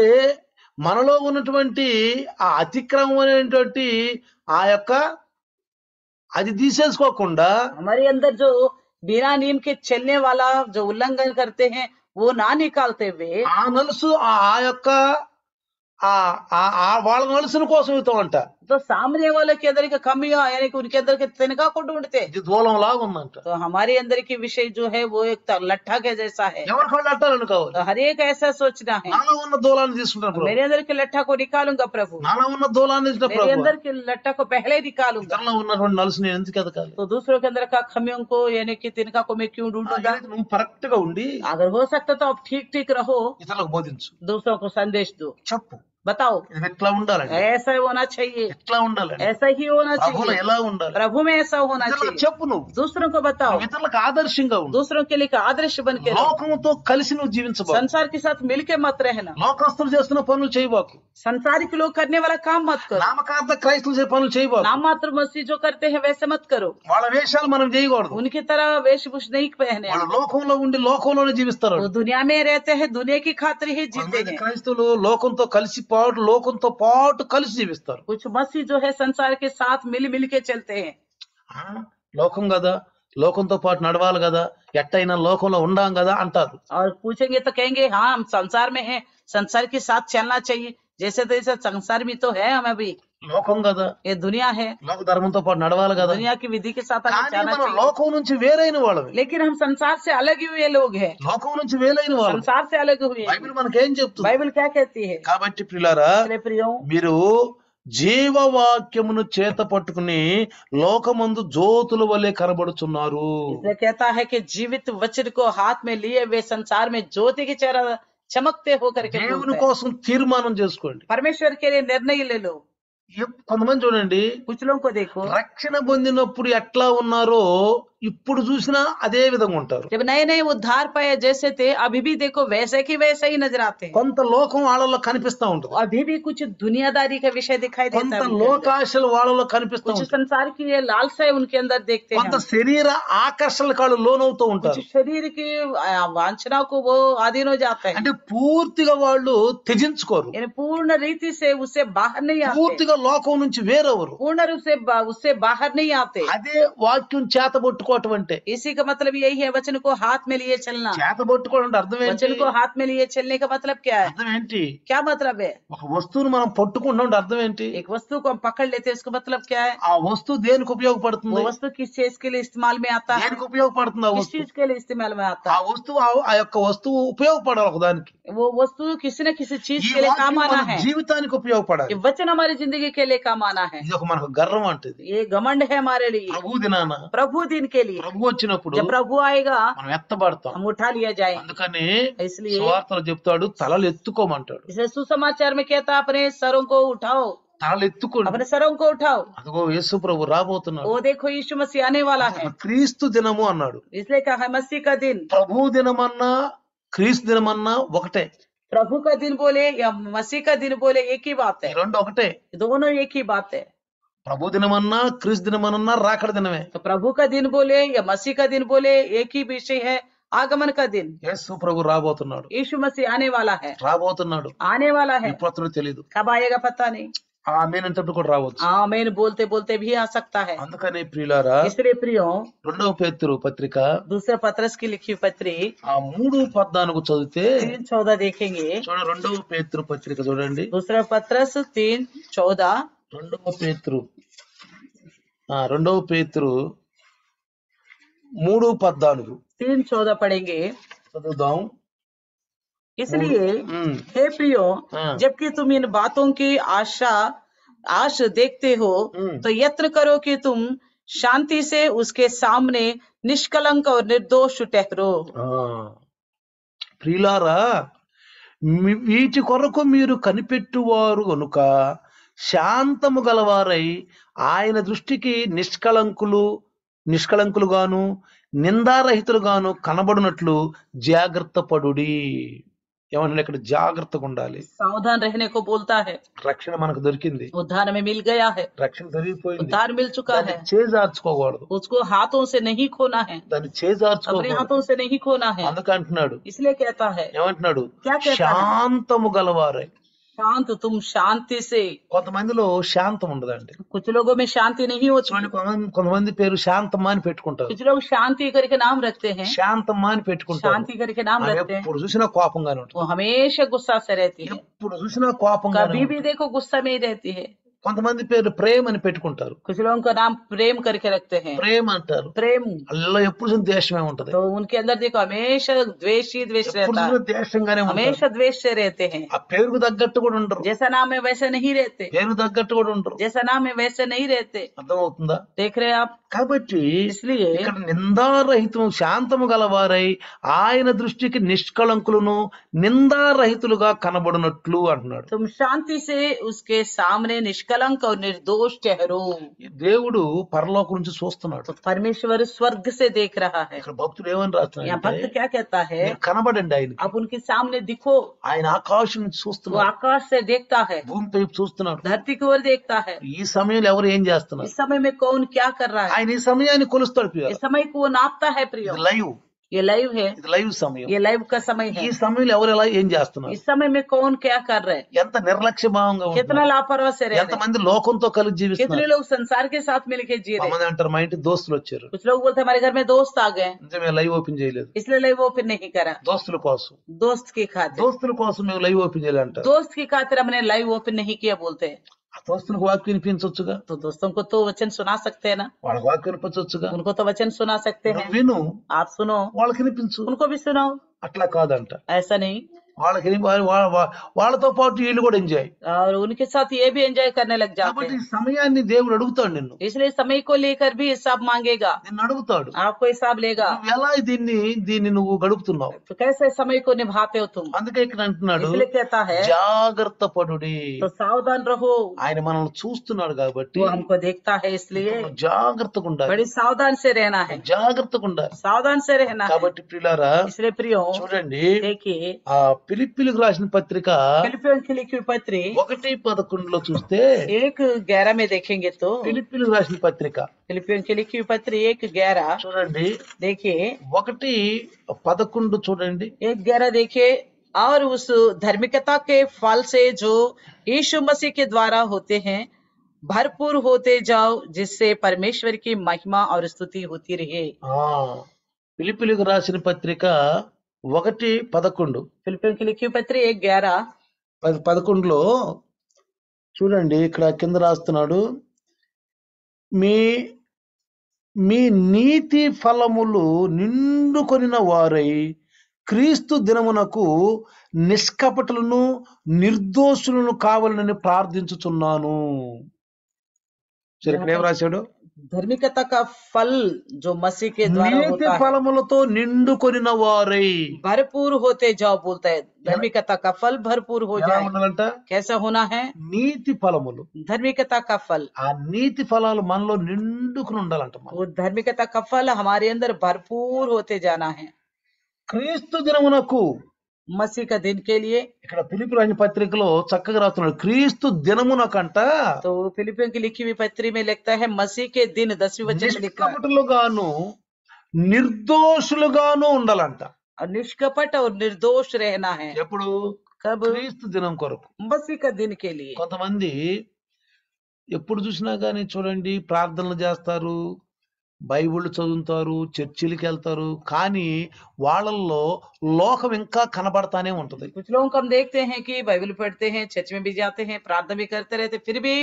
మనలో ఉన్నటువంటి ఆ అతిక్రమం అనేటువంటి ఆ యొక్క అది తీసేసుకోకుండా हमारे अंदर जो बिना नियम के चलने वाला जो उल्लंघन करते हैं वो ना निकालते हुए ఆ నలుసు ఆ యొక్క వాళ్ళ నలుసుని కోసం ఇస్తామంట. तो सामने वाले के अंदर की कमियां यानी कि उनके अंदर के तिनका को ढूंढते। ఇది దూలం లాగా ఉందంట. तो हमारे अंदर की विषय जो है वो एक लट्ठा के जैसा है। ఎవరికి వాళ్ళు అట్టాలనుకోవాలి. तो हर एक ऐसा सोचना है నాలో ఉన్న దూలాన్ని తీసుకుంటారు ప్రభు. मेरे अंदर के लट्ठा को निकालूंगा प्रभु, నాలో ఉన్న దూలాన్ని ఇచ్చిన मेरे ప్రభు. अंदर के लट्ठा को पहले निकालूंगा। ఇతరులో ఉన్నటువంటి నలుసుని ఎందుకు ఎదగాలి? तो दूसरों के अंदर का खमियों को यानी कि तिनका को मैं क्यों ढूंढूंगा? నువ్వు కరెక్ట్ గా ఉండి अगर हो सकता तो आप ठीक ठीक रहो, ఇతరులకు బోధించు, दूसरों को संदेश दो, చెప్పు बताओ ఇది ఎట్లా ఉండాలండి, ऐसा होना चाहिए, ఎట్లా ఉండాలండి, ऐसा ही होना ప్రభువులో चाहिए, ఎలా ఉండాలి, प्रभु में ऐसा होना ఇతరులకు चाहिए। చెప్పు. నువ్వు दूसरों को बताओ, ఇతరులకు ఆదర్శంగా ఉండు. दूसरों के लिए एक आदर्श बन के रहो। లోకంతో కలిసి నువ్వు జీవించబోదు. संसार के साथ मिलके मत रहना, లోకస్తులు చేస్తున్న పనులు చేయబాకు. संसारिक लोग करने वाला काम मत करो, నామకార్థ క్రైస్తవులు చేసే పనులు చేయబాకు. नाम मात्र मसीह जो करते हैं वैसे मत करो, వాళ్ళ వేషాలు మనం చేయకూడదు. उनकी तरह वेशभूष नहीं पहने। వాళ్ళు లోకంలో ఉండి లోకంలోనే జీవిస్తారు. वो दुनिया में रहते हैं, दुनिया की खातिर ही जीते हैं। క్రైస్తవులు లోకంతో కలిసి లోకంతో పాటు కలిసి జీవిస్తారు. कुछ मसीह जो है संसार के साथ मिल मिल के चलते हैं। లోకం కదా, లోకంతో పాటు నడవాలి కదా, ఎట్టయినా లోకంలో ఉండాం కదా అంటారు. और पूछेंगे तो कहेंगे हाँ हम संसार में हैं, संसार के साथ चलना चाहिए, जैसे तैसे संसार में तो है हम अभी। లోకం కదా, ये दुनिया है, లోక ధర్మంతో పాటు నడవాలి కదా. दुनिया की विधि के साथ हमें కానీ जाना మనం चाहिए। లోకం నుంచి వేరైన వాళ్ళమే, लेकिन हम संसार से अलग हुए लोग हैं, లోకం నుంచి వేరైన వాళ్ళమే. संसार से अलग हुए हैं। బైబిల్ మనకేం చెప్తుంది? बाइबल क्या कहती है? కాబట్టి ప్రియులారా, इसलिए प्रियो, మీరు జీవవాక్యమును చేత పట్టుకుని లోకమందు జ్యోతుల వలె కనబడుచున్నారు. इसलिए कहता है कि जीवित वचन को हाथ में लिए वे संसार में ज्योति की तरह चमकते होकर के దేవుని घूमते हैं। కోసం తీర్మానం చేసుకోండి. परमेश्वर के लिए निर्णय ले लो। కొంతమంది చూడండి, कुछ लोगों को देखो, రక్షణ పొందినప్పుడు ఎట్లా ఉన్నారో ఇప్పుడు చూసినా అదే విధంగా ఉంటారు. जब नए नए उद्धार पाए जैसे थे, अभी भी देखो वैसे की वैसे ही नजर आते हैं। కొంత లోకం వాళ్ళలో కనిపిస్తా ఉంటుంది, अभी भी कुछ दुनियादारी का विषय दिखाई देता కొంత है उनके अंदर। లోకాశలు వాళ్ళలో కనిపిస్తా कुछ ఉంటాయి, संसार की ये लालसा उनके अंदर देखते కొంత हैं। శరీర ఆకర్షణలకు వాళ్ళు లోనవుతూ कुछ ఉంటారు. शरीर की वांछना को वो अधीन हो जाते हैं, అంటే పూర్తిగా వాళ్ళు త్యజించుకోరు, यानी पूर्ण रीति से उससे बाहर नहीं आते, పూర్తిగా లోకం నుంచి వేరెవరు. पूर्ण रूप से उससे बाहर नहीं आते। అదే వాక్యం చేతబట్టుకోవటం అంటే. इसी का मतलब यही है, वचन को हाथ में लिए चलना। చేతబట్టుకోవడం అంటే అర్థం ఏంటి? वचन को हाथ में लिए चलने का मतलब क्या है? అర్థం ఏంటి? क्या मतलब है? ఒక వస్తువును మనం పట్టుకుంటాం అంటే అర్థం ఏంటి? एक वस्तु को हम पकड़ लेते हैं, उसका मतलब क्या है? ఆ వస్తువు దేనికి वो ఉపయోగపడుతుంది? वस्तु किस चीज के लिए इस्तेमाल में आता है? దేనికి ఉపయోగపడుతుంది ఆ किस వస్తువు? चीज के लिए इस्तेमाल में आता ఆ है? వస్తువు ఆ యొక్క వస్తువు ఉపయోగపడాలి ఒకదానికి. वो वस्तु किसी न किसी चीज ఈ के लिए వాక్యం काम आना మన है। జీవితానికి ఉపయోగపడాలి. ये वचन हमारी जिंदगी के लिए काम आना है। ఇది ఒక మనకు గర్వం అంటది. ये घमंड है हमारे लिए। ప్రభు దినాన प्रभु दिन के लिए ప్రభు వచ్చినప్పుడు जब प्रभु आएगा మనం ఎత్తబడతాం. हम उठा लिया जाएंगे। అందుకని इसलिए సువార్తలో చెప్తాడు, తలలు ఎత్తుకోమంటాడు. इसे सुसमाचार में कहता है, अपने सरों को उठाओ, తలలు ఎత్తుకోండి. अपने सरों को उठाओ। అదిగో యేసు ప్రభు రాబోతున్నాడు. वो देखो यीशु मसीह आने वाला है। క్రీస్తు దినము అన్నాడు. इसलिए कहा है मसीह का दिन। ప్రభు దినమన్నా క్రీస్తు దినమన్నా ఒకటే. प्रभु का दिन बोले या मसीह का दिन बोले एक ही बात ఈ है, రెండు ఒకటే. दोनों एक ही बात है। ప్రభు దినమన్నా క్రీస్తు దినమన్నా రాకడ దినమే. तो प्रभु का दिन बोले या मसीह का दिन बोले एक ही विषय है, आगमन का दिन। యేసు ప్రభు రాబోతున్నాడు. यीशु मसीह आने वाला है, రాబోతున్నాడు. आने वाला है। ఇప్పుడు తెలియదు. कब आएगा पता नहीं। ఆమేన్ అంటప్పుడు కూడా రావచ్చు. आमीन बोलते बोलते भी आ सकता है। అందుకని ప్రియులారా, इसलिए प्रियो, రెండవ పేతురు పత్రిక दूसरा पत्रस की लिखी पत्री ఆ 3:14 చదివితే 3:14 देखेंगे। చూడండి, రెండవ పేతురు పత్రిక చూడండి. दूसरा पत्रस 3:14, రెండవ పేతురు 3:14 3:14 पढ़ेंगे। చదువుదాం. इसलिए ఉమ్, हे प्रियो, हाँ। जबकि तुम इन बातों की आश देखते हो, तो यत्न करो कि तुम शांति से उसके सामने निष्कलंक और निर्दोष ठहरो। ఆ, ప్రియులారా, వీటి కొరకు మీరు కనిపెట్టువారు గనుక శాంతము గలవారై ఆయన దృష్టికి నిష్కళంకులుగాను నిందారహితులుగాను కనబడినట్లు జాగ్రత్త పడుడి. ఏమన్నా ఇక్కడ జాగ్రత్తగా ఉండాలి. सावधान रहने को बोलता है। రక్షణ మనకు దొరికింది, उद्धार में मिल गया है, రక్షణ జరిగిపోయింది. उद्धार मिल चुका है। దాన్ని చేజార్చుకోకూడదు, उसको हाथों से नहीं खोना है, దాన్ని अपने చేజార్చుకోకూడదు. हाथों से नहीं खोना है। అందుకంటున్నాడు, इसलिए कहता है, ఏమంటున్నాడు? क्या कहता है? శాంతము గలవారై. शांत, तुम शांति से। కొంతమందిలో శాంతం ఉండదండి. कुछ लोगों में शांति नहीं होती। చూడండి, కొంతమంది పేరు శాంతమ్మ అని పెట్టుకుంటారు. कुछ लोग शांति करके नाम रखते हैं, శాంతమ్మ అని పెట్టుకుంటారు. शांति करके नाम ఆమె रखते हैं। ఎప్పుడు చూసినా కోపంగానే ఉంటుంది, वो हमेशा गुस्सा से रहती है, ఎప్పుడు చూసినా కోపంగానే कभी भी ఉంటుంది. देखो गुस्सा में ही रहती है। కొంతమంది పేరు ప్రేమ అని పెట్టుకుంటారు. कुछ लोगों का नाम प्रेम करके रखते हैं, ప్రేమ అంటారు. प्रेम। అల్ల ఎప్పుడు చూసినా ద్వేషమే ఉంటది, तो उनके अंदर देखो हमेशा द्वेष ही द्वेष ఎప్పుడు रहता చూసినా है, ద్వేషంగానే ఉంటారు. हमेशा द्वेष से रहते हैं। ఆ పేరుకు తగ్గట్టు కూడా ఉండరు, जैसा नाम है वैसे नहीं रहते, పేరు తగ్గట్టు కూడా ఉండరు. जैसा नाम है वैसे नहीं रहते। అర్థమవుతుందా? देख रहे हैं आप? కాబట్టి इसलिए ఇక్కడ నిందారహితం శాంతము గలవారై ఆయన దృష్టికి నిష్కళంకులను నిందారహితులుగా కనబడినట్లు అంటున్నాడు. तुम शांति से उसके सामने निष्कलंक और निर्दोष ठहरो। ఈ దేవుడు పరలోకం నుంచి చూస్తున్నాడు. तो परमेश्वर स्वर्ग से देख रहा है। ఇక్కడ భక్తుడు ఏమని यहाँ రాస్తున్నాడంటే, भक्त क्या कहता है? మీరు కనబడండి ఆయనకి. आप उनके सामने दिखो। ఆయన ఆకాశం నుంచి वो చూస్తున్నాడు, आकाश से देखता है, భూమి వైపు చూస్తున్నాడు. धरती की ओर देखता है। ఈ సమయంలో ఎవరు ఏం చేస్తున్నారు? इस समय में कौन क्या कर रहा है? ఆయన ఈ సమయాన్ని కొలుస్తాడు. इस समय को वो नापता है प्रियो। ఇది లైవ్, ये लाइव है, ఇది లైవ్ సమయం. ये लाइव का समय ఈ है। సమయంలో ఎవరు ఎలా ఏం చేస్తున్నారు? इस समय में कौन क्या कर रहे हैं? ఎంత నిర్లక్ష్య భావంగా कितना ఉంటున్నారు? लापरवाह से रह रहे हैं? ఎంతమంది లోకంతో కలిసి कितने జీవిస్తున్నారు? लोग संसार के साथ मिलकर जी रहे हैं? కొంతమంది అంటారు, మా ఇంటి దోస్తులు వచ్చారు, कुछ लोग बोलते हैं, हमारे घर में दोस्त आ गए, నిజమే లైవ్ ఓపెన్ చేయలేదు. इसलिए लाइव ओपन नहीं करा। దోస్తుల కోసం, दोस्त की खातिर, దోస్తుల కోసం మేము లైవ్ ఓపెన్ చేయాలి అంటారు. दोस्त की खातिर हमने लाइव ओपन नहीं किया बोलते हैं। ఆ దోస్తులకు వాక్యం వినిపించవచ్చుగా, तो दोस्तों को तो वचन सुना सकते हैं ना, వాళ్ళకి వాక్యం వినిపించవచ్చుగా. उनको तो वचन सुना सकते हैं. నువ్వు విను, आप सुनो, వాళ్ళకి వినిపించు. उनको भी सुनाओ. అట్లా కాదంట. ऐसा नहीं. వాళ్ళకి వాళ్ళతో పాటు వీళ్ళు కూడా ఎంజాయ్. और उनके साथ ये भी एंजॉय करने लग जाते కాబట్టి हैं. ఈ సమయాన్ని దేవుడు అడుగుతాడు నిన్ను, इसलिए समय को लेकर भी हिसाब मांगेगा, నిన్ను అడుగుతాడు. आपको हिसाब लेगा. నువ్వు ఎలా దీన్ని నువ్వు గడుపుతున్నావు. तो कैसे समय को निभाते हो तुम. అందుకే ఇక్కడ అంటున్నాడు, इसलिए कहता है జాగ్రత్త పడుడి. तो सावधान रहो. ఆయన మనల్ని చూస్తున్నాడు కాబట్టి वो हमको देखता है, इसलिए నువ్వు జాగ్రత్తగా ఉండాలి, बड़ी सावधान से रहना है, జాగ్రత్తగా ఉండాలి. सावधान से रहना है. కాబట్టి ప్రియులారా इसलिए प्रियो చూడండి, देखिए, ఆ ఫిలిప్పీలకు రాసిన పత్రిక फिलिपियों की लिखी हुई पत्री 1:11 చూస్తే, 1:11 में देखेंगे तो ఫిలిప్పీలకు రాసిన పత్రిక फिलिपियों की लिखी हुई पत्री 1:11 చూడండి, देखिए, 1:11 చూడండి. 1:11 देखिए, और उस धार्मिकता के फल से जो यीशु मसीह के द्वारा होते हैं भरपूर होते जाओ, जिससे परमेश्वर की महिमा और स्तुति होती रहे. ఆ ఫిలిప్పీలకు రాసిన పత్రిక 1:11 फिलिपियों की लिखी हुई पत्री 1:11 11లో చూడండి, ఇక్కడ కింద రాస్తున్నాడు, మీ మీ నీతి ఫలములు నిండుకొనిన వారై క్రీస్తు దినమునకు నిష్కపటులను నిర్దోషులను కావాలని ప్రార్థించుచున్నాను. సరే, ఇక్కడ ఏం రాశాడు, धार्मिकता का फल जो मसीह के द्वारा నీతి होता है ఫలములతో నిండుకొనిన వారై. भरपूर होते जाओ बोलता है. धार्मिकता का फल भरपूर हो ఎలా जाए. ఉండాలంట? कैसा होना है? నీతి ఫలములు. धार्मिकता का फल, ఆ నీతి ఫలాలు మనలో నిండుకుని ఉండాలంట. మనం वो धार्मिकता का फल हमारे अंदर भरपूर होते जाना है. క్రీస్తు దినమునకు, मसीह का दिन के लिए. ఇక్కడ ఫిలిప్పీ రాసిన పత్రికలో చక్కగా రాస్తున్నాడు, క్రీస్తు దినమునకంట तो फिलिपियों की लिखी हुई पत्री में लिखता है मसीह के दिन 10वीं वचन में लिखा है, నిష్కపటులుగాను నిర్దోషులుగాను ఉండాలంట. और निष्कपट और निर्दोष रहना है. ఎప్పుడు? कब? క్రీస్తు దినం కొరకు. मसीह का दिन के लिए. కొంతమంది ఎప్పుడు చూసినా గానీ చూడండి, ప్రార్థనలు చేస్తారు, బైబిల్ చదువుతారు, చర్చిలకి వెళ్తారు, కానీ వాళ్ళల్లో లోకం ఇంకా కనబడతానే ఉంటది. कुछ लोगों को हम देखते हैं कि बाइबल पढ़ते हैं, चर्च में भी जाते हैं, प्रार्थना भी करते रहते, फिर भी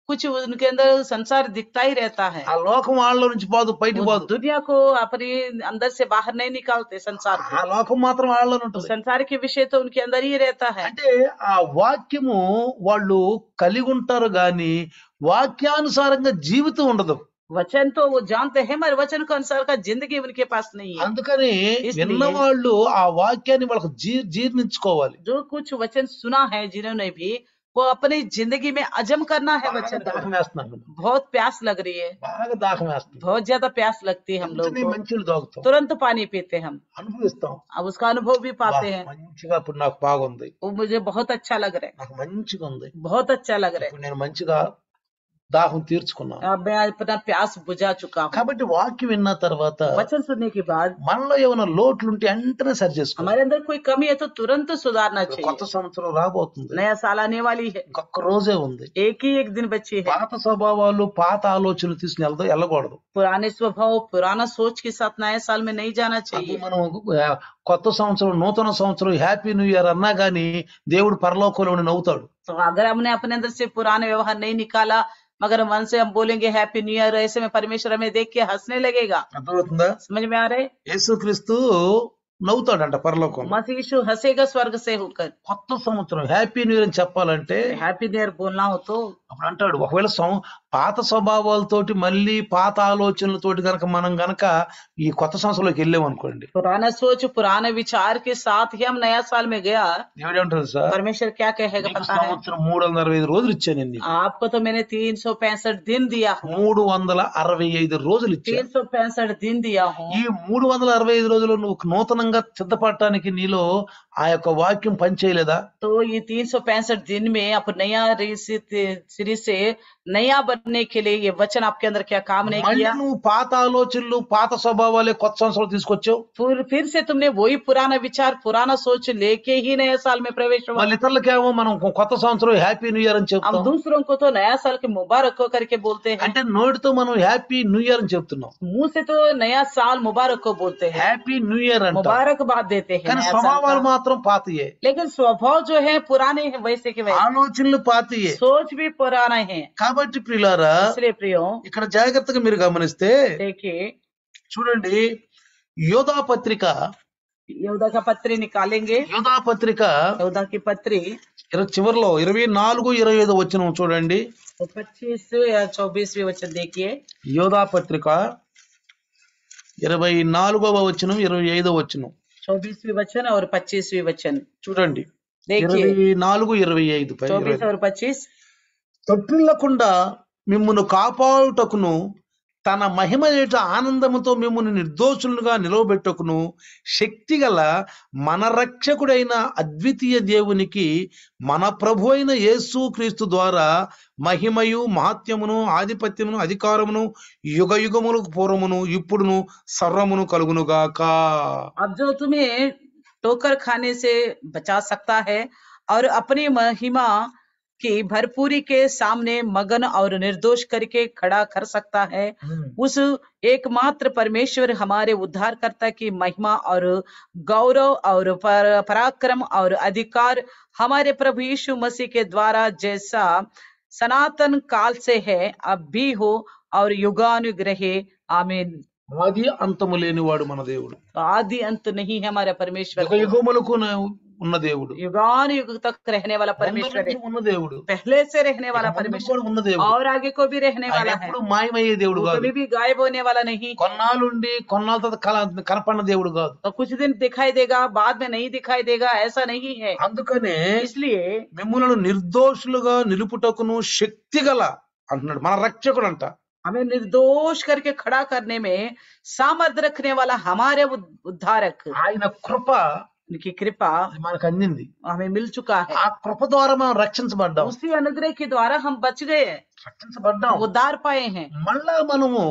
कुछ उनके अंदर संसार दिखता ही रहता है. ఆ లోకం వాళ్ళ నుంచి పోదు, బయటికి वो పోదు. दुनिया को अपने अंदर से बाहर नहीं निकालते संसार ఆ को. లోకం మాత్రం వాళ్ళలో तो ఉంటుంది. संसार के विषय तो उनके अंदर ही रहता है. అంటే ఆ వాక్యము వాళ్ళు కలిగి ఉంటారు గాని వాక్యానుసారంగా జీవితం ఉండదు. वचन तो वो जानते हैं मगर वचन के अनुसार का जिंदगी उनके पास नहीं है. అందుకని इसलिए- విన్నవాళ్ళు ఆ వాక్యాన్ని వాళ్ళకు జీర్ణించుకోవాలి. जो कुछ वचन सुना है जिन्होंने भी, वो अपनी जिंदगी में अजम करना है. బాగా वचन దాహం को వేస్తున్నాను, बहुत प्यास लग रही है, బాగా దాహం వేస్తుంది, बहुत ज्यादा प्यास लगती है हम लोग వెంటనే को, మంచిలు తాగుతాం, तुरंत पानी पीते हम, అనుభవిస్తాం. अब उसका अनुभव भी पाते हैं. మంచిగా ఇప్పుడు నాకు బాగుంది, वो मुझे बहुत अच्छा लग रहा है, నాకు మంచిగా ఉంది, बहुत अच्छा लग रहा है, ఇప్పుడు నేను మంచిగా దాహం తీర్చుకున్నాను. अब मैं अपना प्यास बुझा चुका हूँ. కాబట్టి వాక్యం విన్న తర్వాత वचन सुनने के बाद మనలో ఏమైనా లోట్లుంటే వెంటనే సరి చేసుకోవాలి. हमारे अंदर कोई कमी है तो तुरंत सुधारना కొత్త चाहिए. సంవత్సరం రాబోతుంది, नया साल आने वाली है, ఇంకొక రోజే ఉంది. एक ही एक दिन बची है. పాత స్వభావాలు, పాత ఆలోచనలు తీసుకుని వెళ్ళకూడదు. पुराने स्वभाव, पुराना सोच के साथ नए साल में नहीं जाना అది चाहिए. మనం కొత్త సంవత్సరం, నూతన సంవత్సరం, హ్యాపీ న్యూ ఇయర్ అన్నా గానీ దేవుడు పరలోకంలో ఉండి నవ్వుతాడు. तो अगर हमने अपने अंदर से पुराने व्यवहार नहीं निकाला मगर मन से हम बोलेंगे हैप्पी न्यू ईयर, ऐसे में परमेश्वर हमें देख के हंसने लगेगा. అర్థమవుతుందా? समझ में आ रहे? యేసుక్రీస్తు నవ్వుతాడంట పరలోకంలో. मसीह यीशु हंसेगा स्वर्ग से होकर. కొత్త సంవత్సరం, హ్యాపీ న్యూ ఇయర్ అని చెప్పాలంటే हैप्पी न्यू ईयर बोलना हो तो అప్పుడు అంటాడు, ఒకవేళ పాత స్వభావాలతోటి మళ్ళీ పాత ఆలోచనలతోటి గనక మనం గనక ఈ కొత్త సంవత్సరంలోకి వెళ్ళామనుకోండి, पुराना सोच, पुराने विचार के साथ ही हम नया साल में गया, దేవుడు ఏమంటాడు సార్, परमेश्वर क्या कहेगा నీకు पता है? సంవత్సరం 365 రోజులు ఇచ్చాను నేను. आपको तो मैंने 365 दिन दिया हूँ, 365 రోజులు ఇచ్చాను. 365 दिन दिया हूँ. ఈ 365 రోజులు నువ్వు నూతనంగా సిద్ధపడటానికి నీలో ఆ యొక్క వాక్యం పనిచేయలేదా? तो ये 365 दिन में आप नया सिरे से नया बनने के लिए ये वचन आपके अंदर क्या काम नहीं మళ్ళీ किया? నువ్వు పాత ఆలోచనలు పాత స్వభావాలే కొత్త సంవత్సరం తీసుకొచ్చావు. फिर से तुमने वही पुराना विचार पुराना सोच लेके ही नया साल में प्रवेश हुआ। మళ్ళీ ఇతరులకేమో మనం కొత్త సంవత్సరం హ్యాపీ న్యూ ఇయర్ అని हम చెప్తాం. दूसरों को तो नया साल के मुबारक हो करके बोलते हैं, అంటే నోటితో మనం హ్యాపీ న్యూ ఇయర్ అని చెప్తున్నాం, मुंह से तो नया साल मुबारक को बोलते हैं, హ్యాపీ న్యూ ఇయర్ అంటాం. मुबारकबाद देते हैं కానీ नया साल స్వభావాలు का। మాత్రం పాతయే, लेकिन स्वभाव जो है पुराने हैं, वैसे के वैसे, ఆలోచనలు పాతయే. सोच भी पुराना है। కాబట్టి ప్రియులారా, इसलिए प्रियो ఇక్కడ జాగ్రత్తగా మీరు గమనిస్తే देखिए, చూడండి, యోధా పత్రిక यहूदा का पत्री निकालेंगे, యోధా పత్రిక यहूदा की पत्री చివరిలో 24-25 వచనం చూడండి. तो 25 या 24वीं वचन देखिए। యోధా పత్రిక 24వ వచనం 25వ వచనం 24वीं वचन और 25वीं वचन చూడండి. देखिए, 24-25 24 और 25। తొట్టిల్లకుండా మిమ్మును కాపాడుటకును తన మహిమ ఎదుట ఆనందముతో మిమ్మును నిర్దోషులుగా నిలవబెట్టుకును శక్తిగల మన రక్షకుడైన అద్వితీయ దేవునికి మన ప్రభు అయిన యేసు క్రీస్తు ద్వారా మహిమయు మహాత్యమును ఆధిపత్యమును అధికారమును యుగ యుగములకు పూర్వమును ఇప్పుడును సర్వమును కలుగునుగాక. अब जो तुम्हें ठोकर खाने से बचा सकता है और अपनी महिमा की भरपूरी के सामने मगन और निर्दोष करके खड़ा कर सकता है, उस एकमात्र परमेश्वर हमारे उद्धारकर्ता की महिमा और गौरव और पराक्रम और अधिकार हमारे प्रभु यीशु मसीह के द्वारा जैसा सनातन काल से है, अब भी हो और युगानुयुग रहे, आमीन। ఆది అంతము లేనివాడు మన దేవుడు, तो आदि अंत नहीं है हमारा परमेश्वर, యుగ యుగములకు ఉన్న దేవుడు, युगानुयुग तक रहने वाला ముందు परमेश्वर है, నుంచి ఉన్న దేవుడు, पहले से रहने वाला ఇక ముందు परमेश्वर కూడా ఉన్న దేవుడు. और आगे को भी रहने ఆయన वाला है, ఎప్పుడు మాయమయ్యే దేవుడు वो కాదు, कभी भी गायब होने वाला नहीं। కొన్నాళ్ళుండి కొన్నాళ్ళ తర్వాత కనపడిన దేవుడు కాదు. तो कुछ दिन दिखाई देगा, बाद में नहीं दिखाई देगा, ऐसा नहीं है। అందుకనే इसलिए మిమ్ములను నిర్దోషులుగా నిలుపుటకును శక్తిగల అంటున్నాడు, మన రక్షకుడు అంట. हमें निर्दोष करके खड़ा करने में सामर्थ्य रखने वाला हमारे उद्धारक, ఆయన కృప उनकी कृपा మనకు అందింది. हमें मिल चुका है। ఆ కృప ద్వారా మనం రక్షించబడ్డాం, उसी अनुग्रह के द्वारा हम बच गए हैं, రక్షించబడ్డాం. उद्धार पाए हैं। మళ్ళా మనము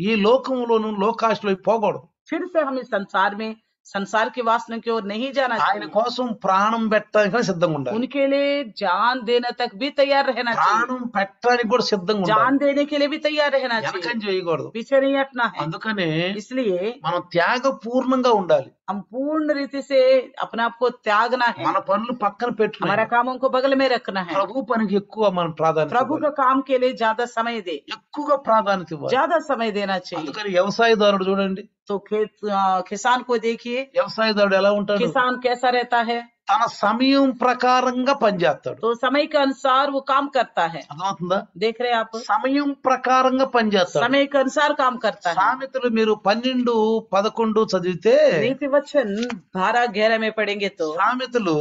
ఈ లోకంలోను లోకాశలో పోకూడదు. फिर से हम इस संसार में संसार की वासना की ओर नहीं जाना ఆయన चाहिए, కోసం ప్రాణం పెట్టడానికి సిద్ధంగా ఉండాలి, उनके लिए जान देने तक भी तैयार रहना चाहिए, ప్రాణం పెట్టడానికి కూడా సిద్ధంగా ఉండాలి, जान देने के लिए भी तैयार रहना चाहिए, వెనకం చేయకూడదు. पीछे नहीं हटना है। అందుకనే इसलिए మనం త్యాగపూర్ణంగా ఉండాలి. हम पूर्ण रीति से अपने आप को त्यागना है, మన పనులు పక్కన పెట్టుకుని हमारा कामों को बगल में रखना है, ప్రభు పనికి ఎక్కువ మనం ప్రాధాన్యత प्रभु ఇవ్వాలి. का काम के लिए ज्यादा समय दे, ఎక్కువగా ప్రాధాన్యత ఇవ్వాలి. ज्यादा समय देना चाहिए। అందుకని వ్యవసాయదారుడు చూడండి, तो किसान को देखिए, వ్యవసాయదారుడు ఎలా ఉంటాడు, किसान कैसा रहता है, తన సమయం ప్రకారంగా పనిచేస్తాడు. तो समय के अनुसार वो काम करता है। అర్థమవుతుందా? देख रहे हैं आप, సమయం ప్రకారంగా పనిచేస్తాడు. समय के अनुसार काम करता है। సామెతలు మీరు 12-11 చదివితే, नीति वचन 12-11 में पढ़ेंगे तो సామెతలు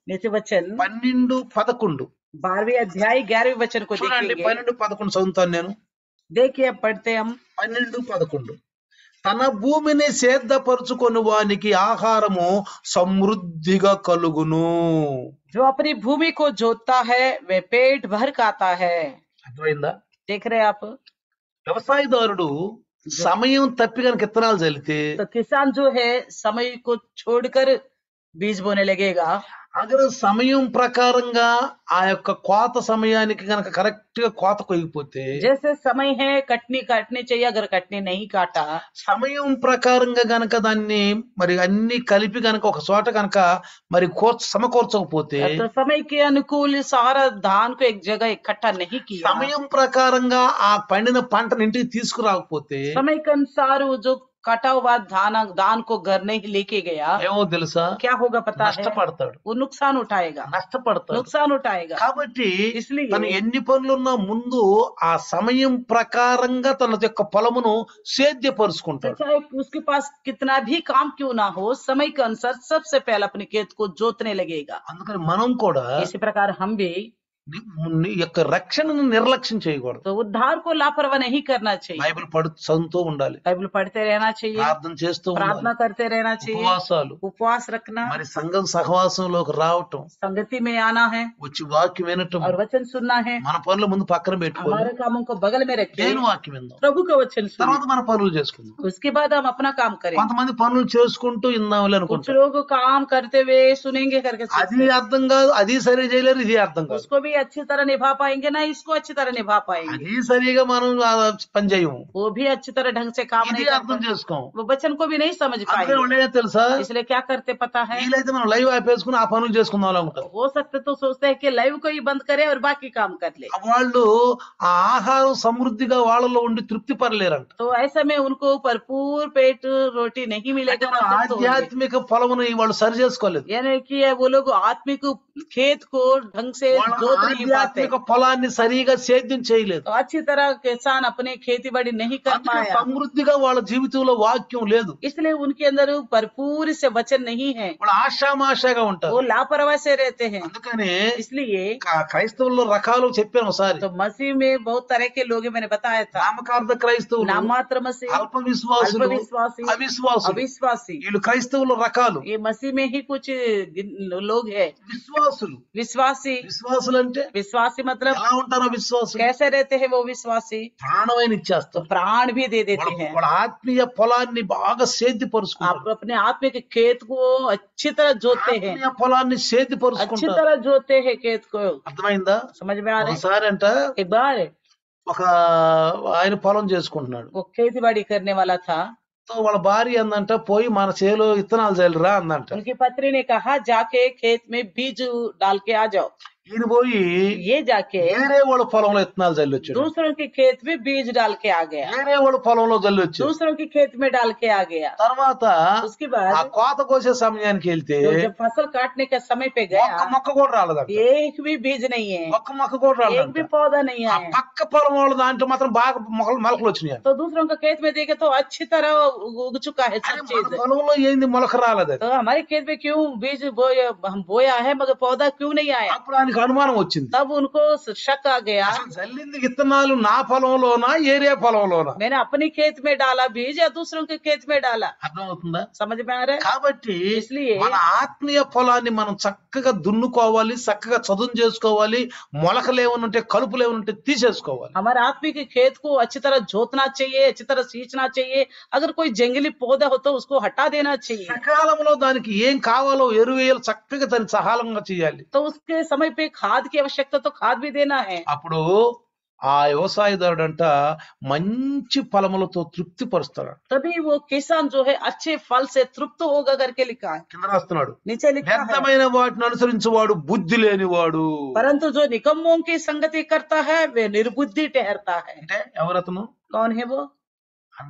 नीति वचन 12-11 12वीं अध्याय 11वें वचन को చూడండి. देखेंगे। 12-11 చదువుతాను నేను. देखिए अब पढ़ते हैं हम। 12-11 తన భూమిని సేద్ధపరుచుకొని వానికి ఆహారము సమృద్ధిగా కలుగును. जो अपनी भूमि को जोतता है वह पेट भर खाता है। అర్థమైందా? देख रहे हैं आप, వ్యవసాయదారుడు సమయం తప్పి కనుక విత్తనాలు చల్లితే, तो किसान जो है समय को छोड़कर बीज बोने लगेगा। అगर సమయం ప్రకారంగా ఆ యొక్క కోత సమయానికి గనక కరెక్ట్ గా కోత కొయ్యిపోతే, जैसे समय है कटनी काटनी चाहिए, अगर कटनी नहीं काटा, సమయం ప్రకారంగా గనక దాన్ని మరి అన్ని కలిపి గనక ఒక చోట గనక మరి సమకూర్చకపోతే, तो समय के अनुकूल सारा धान को एक जगह इकट्ठा नहीं किया, సమయం ప్రకారంగా ఆ పండిన పంటను ఇంటికి తీసుకురాకపోతే समय के अनुसार वो जो कटा हुआ धान को घर नहीं लेके गया, ఏమో తెలుసా, क्या होगा पता है, నష్టపడతాడు, वो नुकसान उठाएगा, నష్టపడతాడు. नुकसान उठाएगा। కాబట్టి इसलिए తను ఎన్ని పనులున్నా ముందు ఆ సమయం ప్రకారంగా తన యొక్క పొలమును సేద్యపరుచుకుంటాడు. चाहे उसके पास कितना भी काम क्यों ना हो, समय के अनुसार सबसे पहले अपने खेत को जोतने लगेगा। అందుకని మనం కూడా इसी प्रकार हम भी నీ యొక్క రక్షణను నిర్లక్ష్యం చేయకూడదు. तो उद्धार को लापरवाह नहीं करना चाहिए। బైబిల్ చదువుతూ ఉండాలి, बाइबल पढ़ते रहना चाहिए, ప్రార్థన చేస్తూ प्रार्थना ఉండాలి, करते रहना चाहिए, ఉపవాసాలు, उपवास रखना, మరి సంఘం సహవాసంలోకి రావటం, संगति में आना है వచ్చి వాక్యం వినటం, और वचन सुनना है। మన పనుల ముందు పక్కన పెట్టుకొని हमारे कामों को बगल में रखे, నేను వాక్యం విందాం, प्रभु का वचन सुने, తర్వాత మన పనులు చేసుకుందాం. उसके बाद हम अपना काम करें। కొంతమంది పనులు చేసుకుంటూ ఇందామని कुछ అనుకుంటారు, लोग काम करते हुए सुनेंगे करके అది सोचते हैं। అర్థం కాదు, అది సరి చేయలేరు, ఇది అర్థం కాదు. उसको भी अच्छी तरह निभा पाएंगे ना, इसको अच्छी तरह निभा पाएंगे, అది సరిగా మనం పని చేయము, वो भी अच्छी तरह ढंग से काम ఇది नहीं कर అర్థం पाएंगे, చేసుకోం. वो वचन को भी नहीं समझ అందుకని पाएंगे। ఉండేదే తెలుసా, इसलिए क्या करते पता है, వీలైతే మనం లైవ్ ఆపేసుకుని ఆ పనులు చేసుకుందాం అలా ఉంటారు. हो सकते तो सोचते हैं कि लाइव को ही बंद करे और बाकी काम कर ले। వాళ్ళు ఆ ఆహారం సమృద్ధిగా వాళ్ళలో ఉండి తృప్తి పడలేరంట. तो ऐसे में उनको भरपूर पेट रोटी नहीं అంటే मिलेगा, మన मतलब तो होंगे। ఆధ్యాత్మిక పొలమును వాళ్ళు సరి చేసుకోలేదు, यानी कि वो लोग आत्मिक खेत को ढंग से వాళ్ళ जोत नहीं पाते, ఆధ్యాత్మిక పొలాన్ని సరిగా సేద్యం చేయలేదు. तो अच्छी तरह किसान अपने खेती बाड़ी नहीं कर అందుకే पाया, సమృద్ధిగా వాళ్ళ జీవితంలో వాక్యం లేదు, इसलिए उनके अंदर भरपूर से वचन नहीं है, వాళ్ళు ఆషామాషాగా वो ఉంటారు. लापरवाही से रहते हैं। అందుకని इसलिए క్రైస్తవుల్లో రకాలు చెప్పాను ఒకసారి. तो मसीह में बहुत तरह के लोग हैं, मैंने बताया था, నామకార్థ క్రైస్తవులు, नाममात्र मसीह, అల్ప విశ్వాసులు, अल्पविश्वासी, అవిశ్వాసులు, अविश्वासी, వీళ్ళు క్రైస్తవుల రకాలు. ये मसीह में ही कुछ लोग हैं। విశ్వాసులు, विश्वासी, విశ్వాసులు అంటే विश्वासी मतलब ఎలా ఉంటారో విశ్వాసులు, कैसे रहते हैं वो विश्वासी, ప్రాణమైన तो ఇచ్చేస్తారు. प्राण भी दे देते हैं। వాళ్ళ ఆత్మీయ పొలాన్ని బాగా సేద్యపరుచుకుంటారు, आप अपने आत्मिक खेत को अच्छी तरह जोतते हैं, ఆత్మీయ పొలాన్ని अच्छी సేద్యపరుచుకుంటారు. तरह जोतते हैं खेत को। అర్థమైందా? समझ में आ रहा है? ఒకసారి అంట एक बार ఒక ఆయన పొలం చేసుకుంటున్నాడు. वो खेती बाड़ी करने वाला था, సో వాళ్ళ భార్య అందంట, పోయి మన చేలో విత్తనాలు చల్లిరా అందంట. उनकी पत्नी ने कहा जाके खेत में बीज डाल के आ जाओ। ఈయన పోయి ये जाके వేరే వాళ్ళ పొలంలో విత్తనాలు చల్లి వచ్చాడు, दूसरों के खेत में बीज डाल के आ गया, వేరే వాళ్ళ పొలంలో చల్లి వచ్చాడు. दूसरों के खेत में डाल के आ गया। తర్వాత उसके ఆ बाद కోత కోసే సమయానికి వెళ్తే तो जब फसल काटने के समय पे ఒక్క गया, మొక్క కూడా రాలేదంట, एक भी बीज नहीं है, ఒక్క మొక్క కూడా एक भी రాలేదంట. पौधा नहीं ఆ आया। పక్క పొలం వాళ్ళ దాంట్లో మాత్రం బాగా మొలకలు వచ్చినాయి. तो दूसरों का खेत में देखे तो अच्छी तरह उग चुका है అరే सब మన चीज। పొలంలో ఏంది మొలక రాలేదు? तो हमारे खेत में क्यों बीज बोया, हम बोया है मगर पौधा क्यों नहीं आया? అప్పుడు ఆయనకు అనుమానం వచ్చింది, तब उनको शक आ गया, అసలు చల్లింది విత్తనాలు నా పొలంలోనా ఏరియా పొలంలోనా? मैंने अपनी खेत में डाला बीज या दूसरों के खेत में डाला? అర్థమవుతుందా? समझ में आ रहा है? కాబట్టి इसलिए మన ఆత్మీయ పొలాన్ని మనం చక్కగా దున్నుకోవాలి, చక్కగా చదును చేసుకోవాలి, మొలకలు ఏమైనా ఉంటే కలుపులు ఏమైనా ఉంటే తీసేసుకోవాలి. हमारे आत्मिक खेत को अच्छी तरह जोतना चाहिए, अच्छी तरह सींचना चाहिए। अगर कोई जंगली पौधा हो तो उसको हटा देना चाहिए। సకాలంలో దానికి ఏం కావాలో ఎరువేయాలి, చక్కగా దాన్ని సహాలంగా చేయాలి. तो उसके समय पे खाद की आवश्यकता तो खाद भी देना है। అప్పుడు ఆ వ్యవసాయదారుడంట మంచి ఫలములతో తృప్తి పరుస్తాడు. तभी वो किसान जो है अच्छे फल से तृप्त होगा करके लिखा है, కింద రాస్తున్నాడు, नीचे लिखा है। వ్యర్థమైన వాటిని అనుసరించేవాడు బుద్ధి లేనివాడు. परंतु जो निकम्मों की संगति करता है वे निर्बुद्धि ठहरता है। అంటే ఎవరతను? कौन है वो?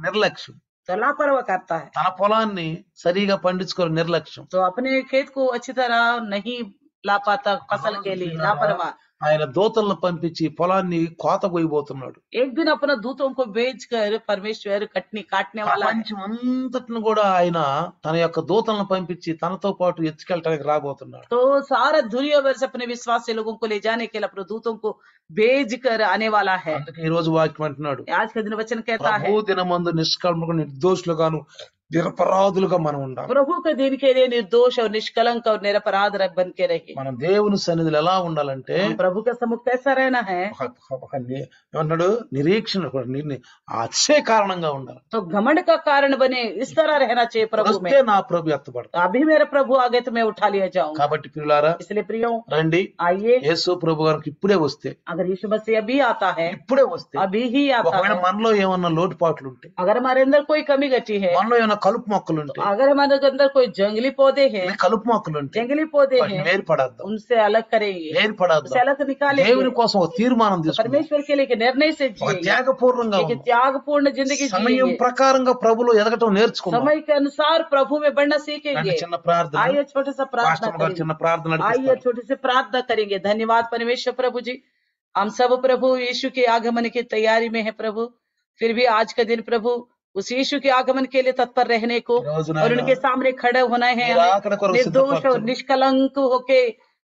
నిర్లక్ష్యం. तो लापरवाह करता है, తన పొలాన్ని సరిగా పండించుకోవడం నిర్లక్ష్యం. तो अपने खेत को अच्छी तरह नहीं ला पाता फसल के लिए, लापरवाह। ఆయన దూతలను పంపించి పొలాన్ని కోత కొయ్యబోతున్నాడు. एक दिन अपना दूतों को भेजकर परमेश्वर काटने वाला है। ప్రపంచం అంతటిని కూడా ఆయన తన యొక్క దూతలను పంపించి తనతో పాటు ఎత్తుకెళ్ళటానికి రాబోతున్నాడు. तो सारा दुनिया भर से अपने विश्वासी लोगों को ले जाने के लिए अपने दूतों को भेज कर आने वाला है। అందుకే ఈ రోజు వాక్యం అంటున్నాడు, आज का दिन वचन कहता है, ప్రభు దినమందు నిష్కల్మకు నిర్దోషులుగాను నిరపరాధులుగా మనం ఉండాలి. प्रभु के दिन के लिए निर्दोष और निष्कलंक और निरपराध बन के रहे। మనం దేవుని సన్నిధిలో ఎలా ఉండాలంటే हम प्रभु के सम्मुख कैसा रहना है? ఏమన్నాడు, నిరీక్షణ కూడా అతిశయ కారణంగా ఉండాలి. तो घमंड का कारण बने, इस तरह रहना चाहिए प्रभु में। వస్తే నా ప్రభు ఎత్తబడతాడు. अभी मेरा प्रभु आगे तो मैं उठा लिया जाऊंगा। కాబట్టి ప్రియులారా इसलिए प्रियो రండి, आइए, యేసు ప్రభు గారికి ఇప్పుడే వస్తే, अगर यीशु मसीह अभी आता है, ఇప్పుడే వస్తే, अभी ही आता ఒకవేళ है, మనలో ఏమన్నా లోటుపాట్లు ఉంటే, अगर हमारे अंदर कोई कमी घटी है, మనలో ఏమైనా కలుపు మొక్కలు ఉంటే, अगर हमारे अंदर कोई जंगली पौधे हैं, కలుపు మొక్కలు ఉంటే जंगली पौधे వాటిని हैं, వేరుపడేద్దాం, उनसे अलग करेंगे, उसे వేరుపడేద్దాం. अलग निकालेंगे। దేవుని కోసం ఒక తీర్మానం తీసుకుందాం, परमेश्वर के लिए एक निर्णय से ఒక जिएंगे, త్యాగపూర్ణంగా एक त्यागपूर्ण जिंदगी సమయం जिएंगे, ప్రకారంగా ప్రభులో ఎదగటం నేర్చుకుందాం. समय के अनुसार प्रभु में बढ़ना రండి, सीखेंगे। చిన్న ప్రార్థన, आइए छोटे सा प्रार्थना పాస్టర్ గారు करेंगे, చిన్న ప్రార్థన आइए నడిపిస్తారు. छोटे से प्रार्थना करेंगे। धन्यवाद परमेश्वर प्रभु जी, हम सब प्रभु यीशु के आगमन की तैयारी में है प्रभु। फिर भी आज का दिन प्रभु उस यीशु के आगमन के लिए तत्पर रहने को ఈ రోజు और నాయనా उनके सामने खड़े होना है, మీరు हमें ఆకడ కొరకు निर्दोष और సిద్ధపరచండి. निष्कलंक होके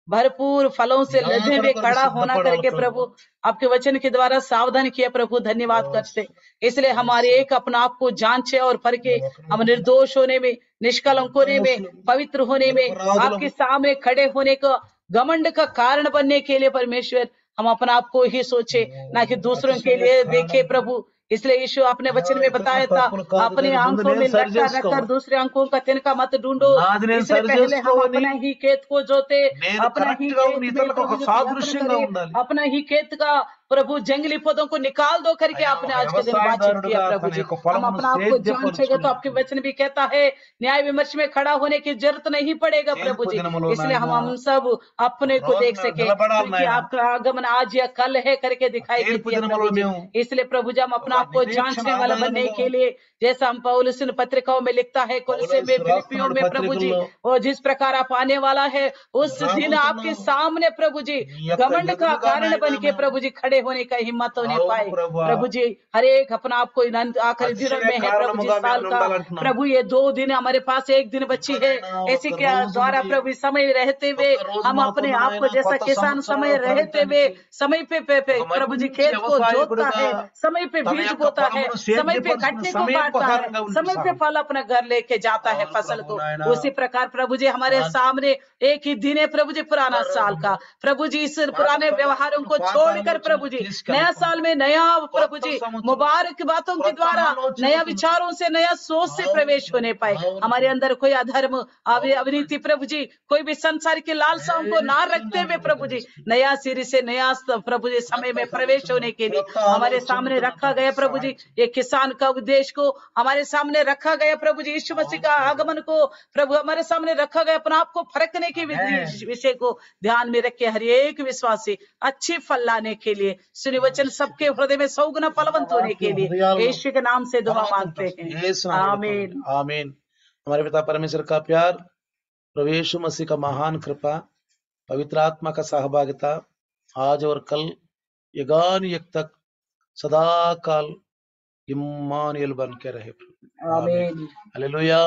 भरपूर फलों से यहाँ लदे हुए कड़कर खड़ा सिद्ध होना पड़ाल करके प्रभु। प्रभु आपके वचन के द्वारा सावधान किया प्रभु, धन्यवाद यस, करते। इसलिए हमारे यस, एक अपना आप को जांचे और परखे, नवकन हम मुखम, निर्दोष होने में, निष्कलंक होने में, निर्दोषुलम, पवित्र होने में, निरपराधुलम, आपके सामने खड़े होने का घमंड का कारण बनने के लिए परमेश्वर हम अपना आप को ही सोचे, ना कि दूसरों के अतिशय लिए देखे कारणం प्रभु। इसलिए यीशु अपने वचन में ఇతరుల बताया था, తప్పులు కాదు अपने కానీ ముందు आंखों నేను में సరి लट्टा रखकर చేసుకోవాలి, दूसरे आंखों का तिनका मत ढूंढो। నాది నేను इसलिए సరి पहले हम చేసుకోవాలి, अपना ही खेत को जोते, నేను अपना ही కరెక్ట్ గా खेत ఉన్న में ఇతరులకు प्रभु ఒక जी प्रयत्न సాదృశ్యంగా करे, ఉండాలి. अपना ही खेत का प्रभु जंगली पौधों को निकाल दो करके అయ్యా आपने ఒక आज के दिन बातचीत किया వ్యవసాయదారుడుగా प्रभु తన जी। యొక్క हम పొలమును अपना आप को जांचेगा तो आपके సేద్యపరుచుకున్నట్లు वचन भी कहता है न्याय विमर्श में खड़ा होने की जरूरत नहीं पड़ेगा प्रभु తీర్పు जी। దినములో इसलिए నాయన हम सब अपने ఒక को రోజు देख మేము सके, నిలబడాలి क्योंकि నాయన. आपका आगमन आज या कल है करके दिखाई తీర్పు देती है దినములో प्रभु जी। మేము इसलिए प्रभु जी हम ఒక अपना आप को నిరీక్షణ जांचने वाला बनने आधारముగా के लिए, जैसा हम पौलुस इन पत्रिकाओं में लिखता है, कोलसे में, పౌలు फिलिपियों రాస్తున్నాడు में प्रभु जी, పత్రికల్లో, और जिस प्रकार आप आने वाला है उस दिन आपके రాబోతున్నాము सामने प्रभु जी నీ యొక్క घमंड का ఎదురుగా कारण నాయన बन के మేము. प्रभु जी खड़े होने का हिम्मत होने అవును पाए ప్రభువా, प्रभु जी। हर एक अपना आप को इन आखिरी दिनों అతిశయ में है प्रभु जी, కారణముగా మేము साल का ఉండాలంటున్నాం. प्रभु ये 2 दिन हमारे पास, 1 दिन बची है, ఇప్పుడైనా ऐसे ఒక के రోజు द्वारा ఉంది, प्रभु इस समय रहते हुए ఒక రోజు हम अपने మాకుంది आप को, నాయన, जैसा కొత్త किसान समय సంవత్సరాల रहते हुए ప్రారంభానికి समय पे ఒక प्रभु जी మంచి खेत को जोतता వ్యవసాయకుడుగా है, समय पे తన बीज యొక్క बोता है, పొలమును समय पे సేద్యపరుచుకుని कटने को काटता है, సమయపహారంగా ఉంచి समय पे సాగు. फल अपना घर लेके जाता है అవును फसल ప్రభు को। నాయన, उसी प्रकार प्रभु जी हमारे सामने एक ही दिन है प्रभु जी, पुराना साल का। प्रभु जी इस పాత पुराने व्यवहारों సంవత్సరం को పాత छोड़कर प्रभु ఆలోచనలు जी नया తీసుకెళ్ళకుండా साल में नया प्रभु కొత్త जी సంవత్సరం मुबारक बातों के కొత్త द्वारा नया ఆలోచనతో, विचारों से, नया सोच से అవును प्रवेश ప్రభు, होने पाए। అవును हमारे ప్రభు, अंदर कोई अधर्म, అవును अविनीति ప్రభు, प्रभु जी, कोई भी संसार की लालसाओं को ना रखते हुए प्रभु जी नया सिरे से नया प्रभु जी समय में प्रवेश होने के लिए కొత్త हमारे सामने ఆలోచనతో रखा गया प्रभु जी। సహాయం ये किसान का उद्देश्य को हमारे सामने रखा गया प्रभु जी, यीशु मसीह का आगमन को प्रभु हमारे सामने रखा गया, अपना आप को फरकने के विषय को ध्यान में रख के हर एक विश्वासी अच्छी फल लाने के लिए, सुनि वचन सबके हृदय में 100 गुना फलवंत होने के लिए यीशु के नाम से दुआ मांगते हैं, आमीन। आमीन। हमारे पिता परमेश्वर का प्यार, प्रभु यीशु मसीह का महान कृपा, पवित्र आत्मा का सहभागिता आज और कल युगान युग तक सदा काल इम्मानुएल बन के रहे। आमीन। हालेलुया।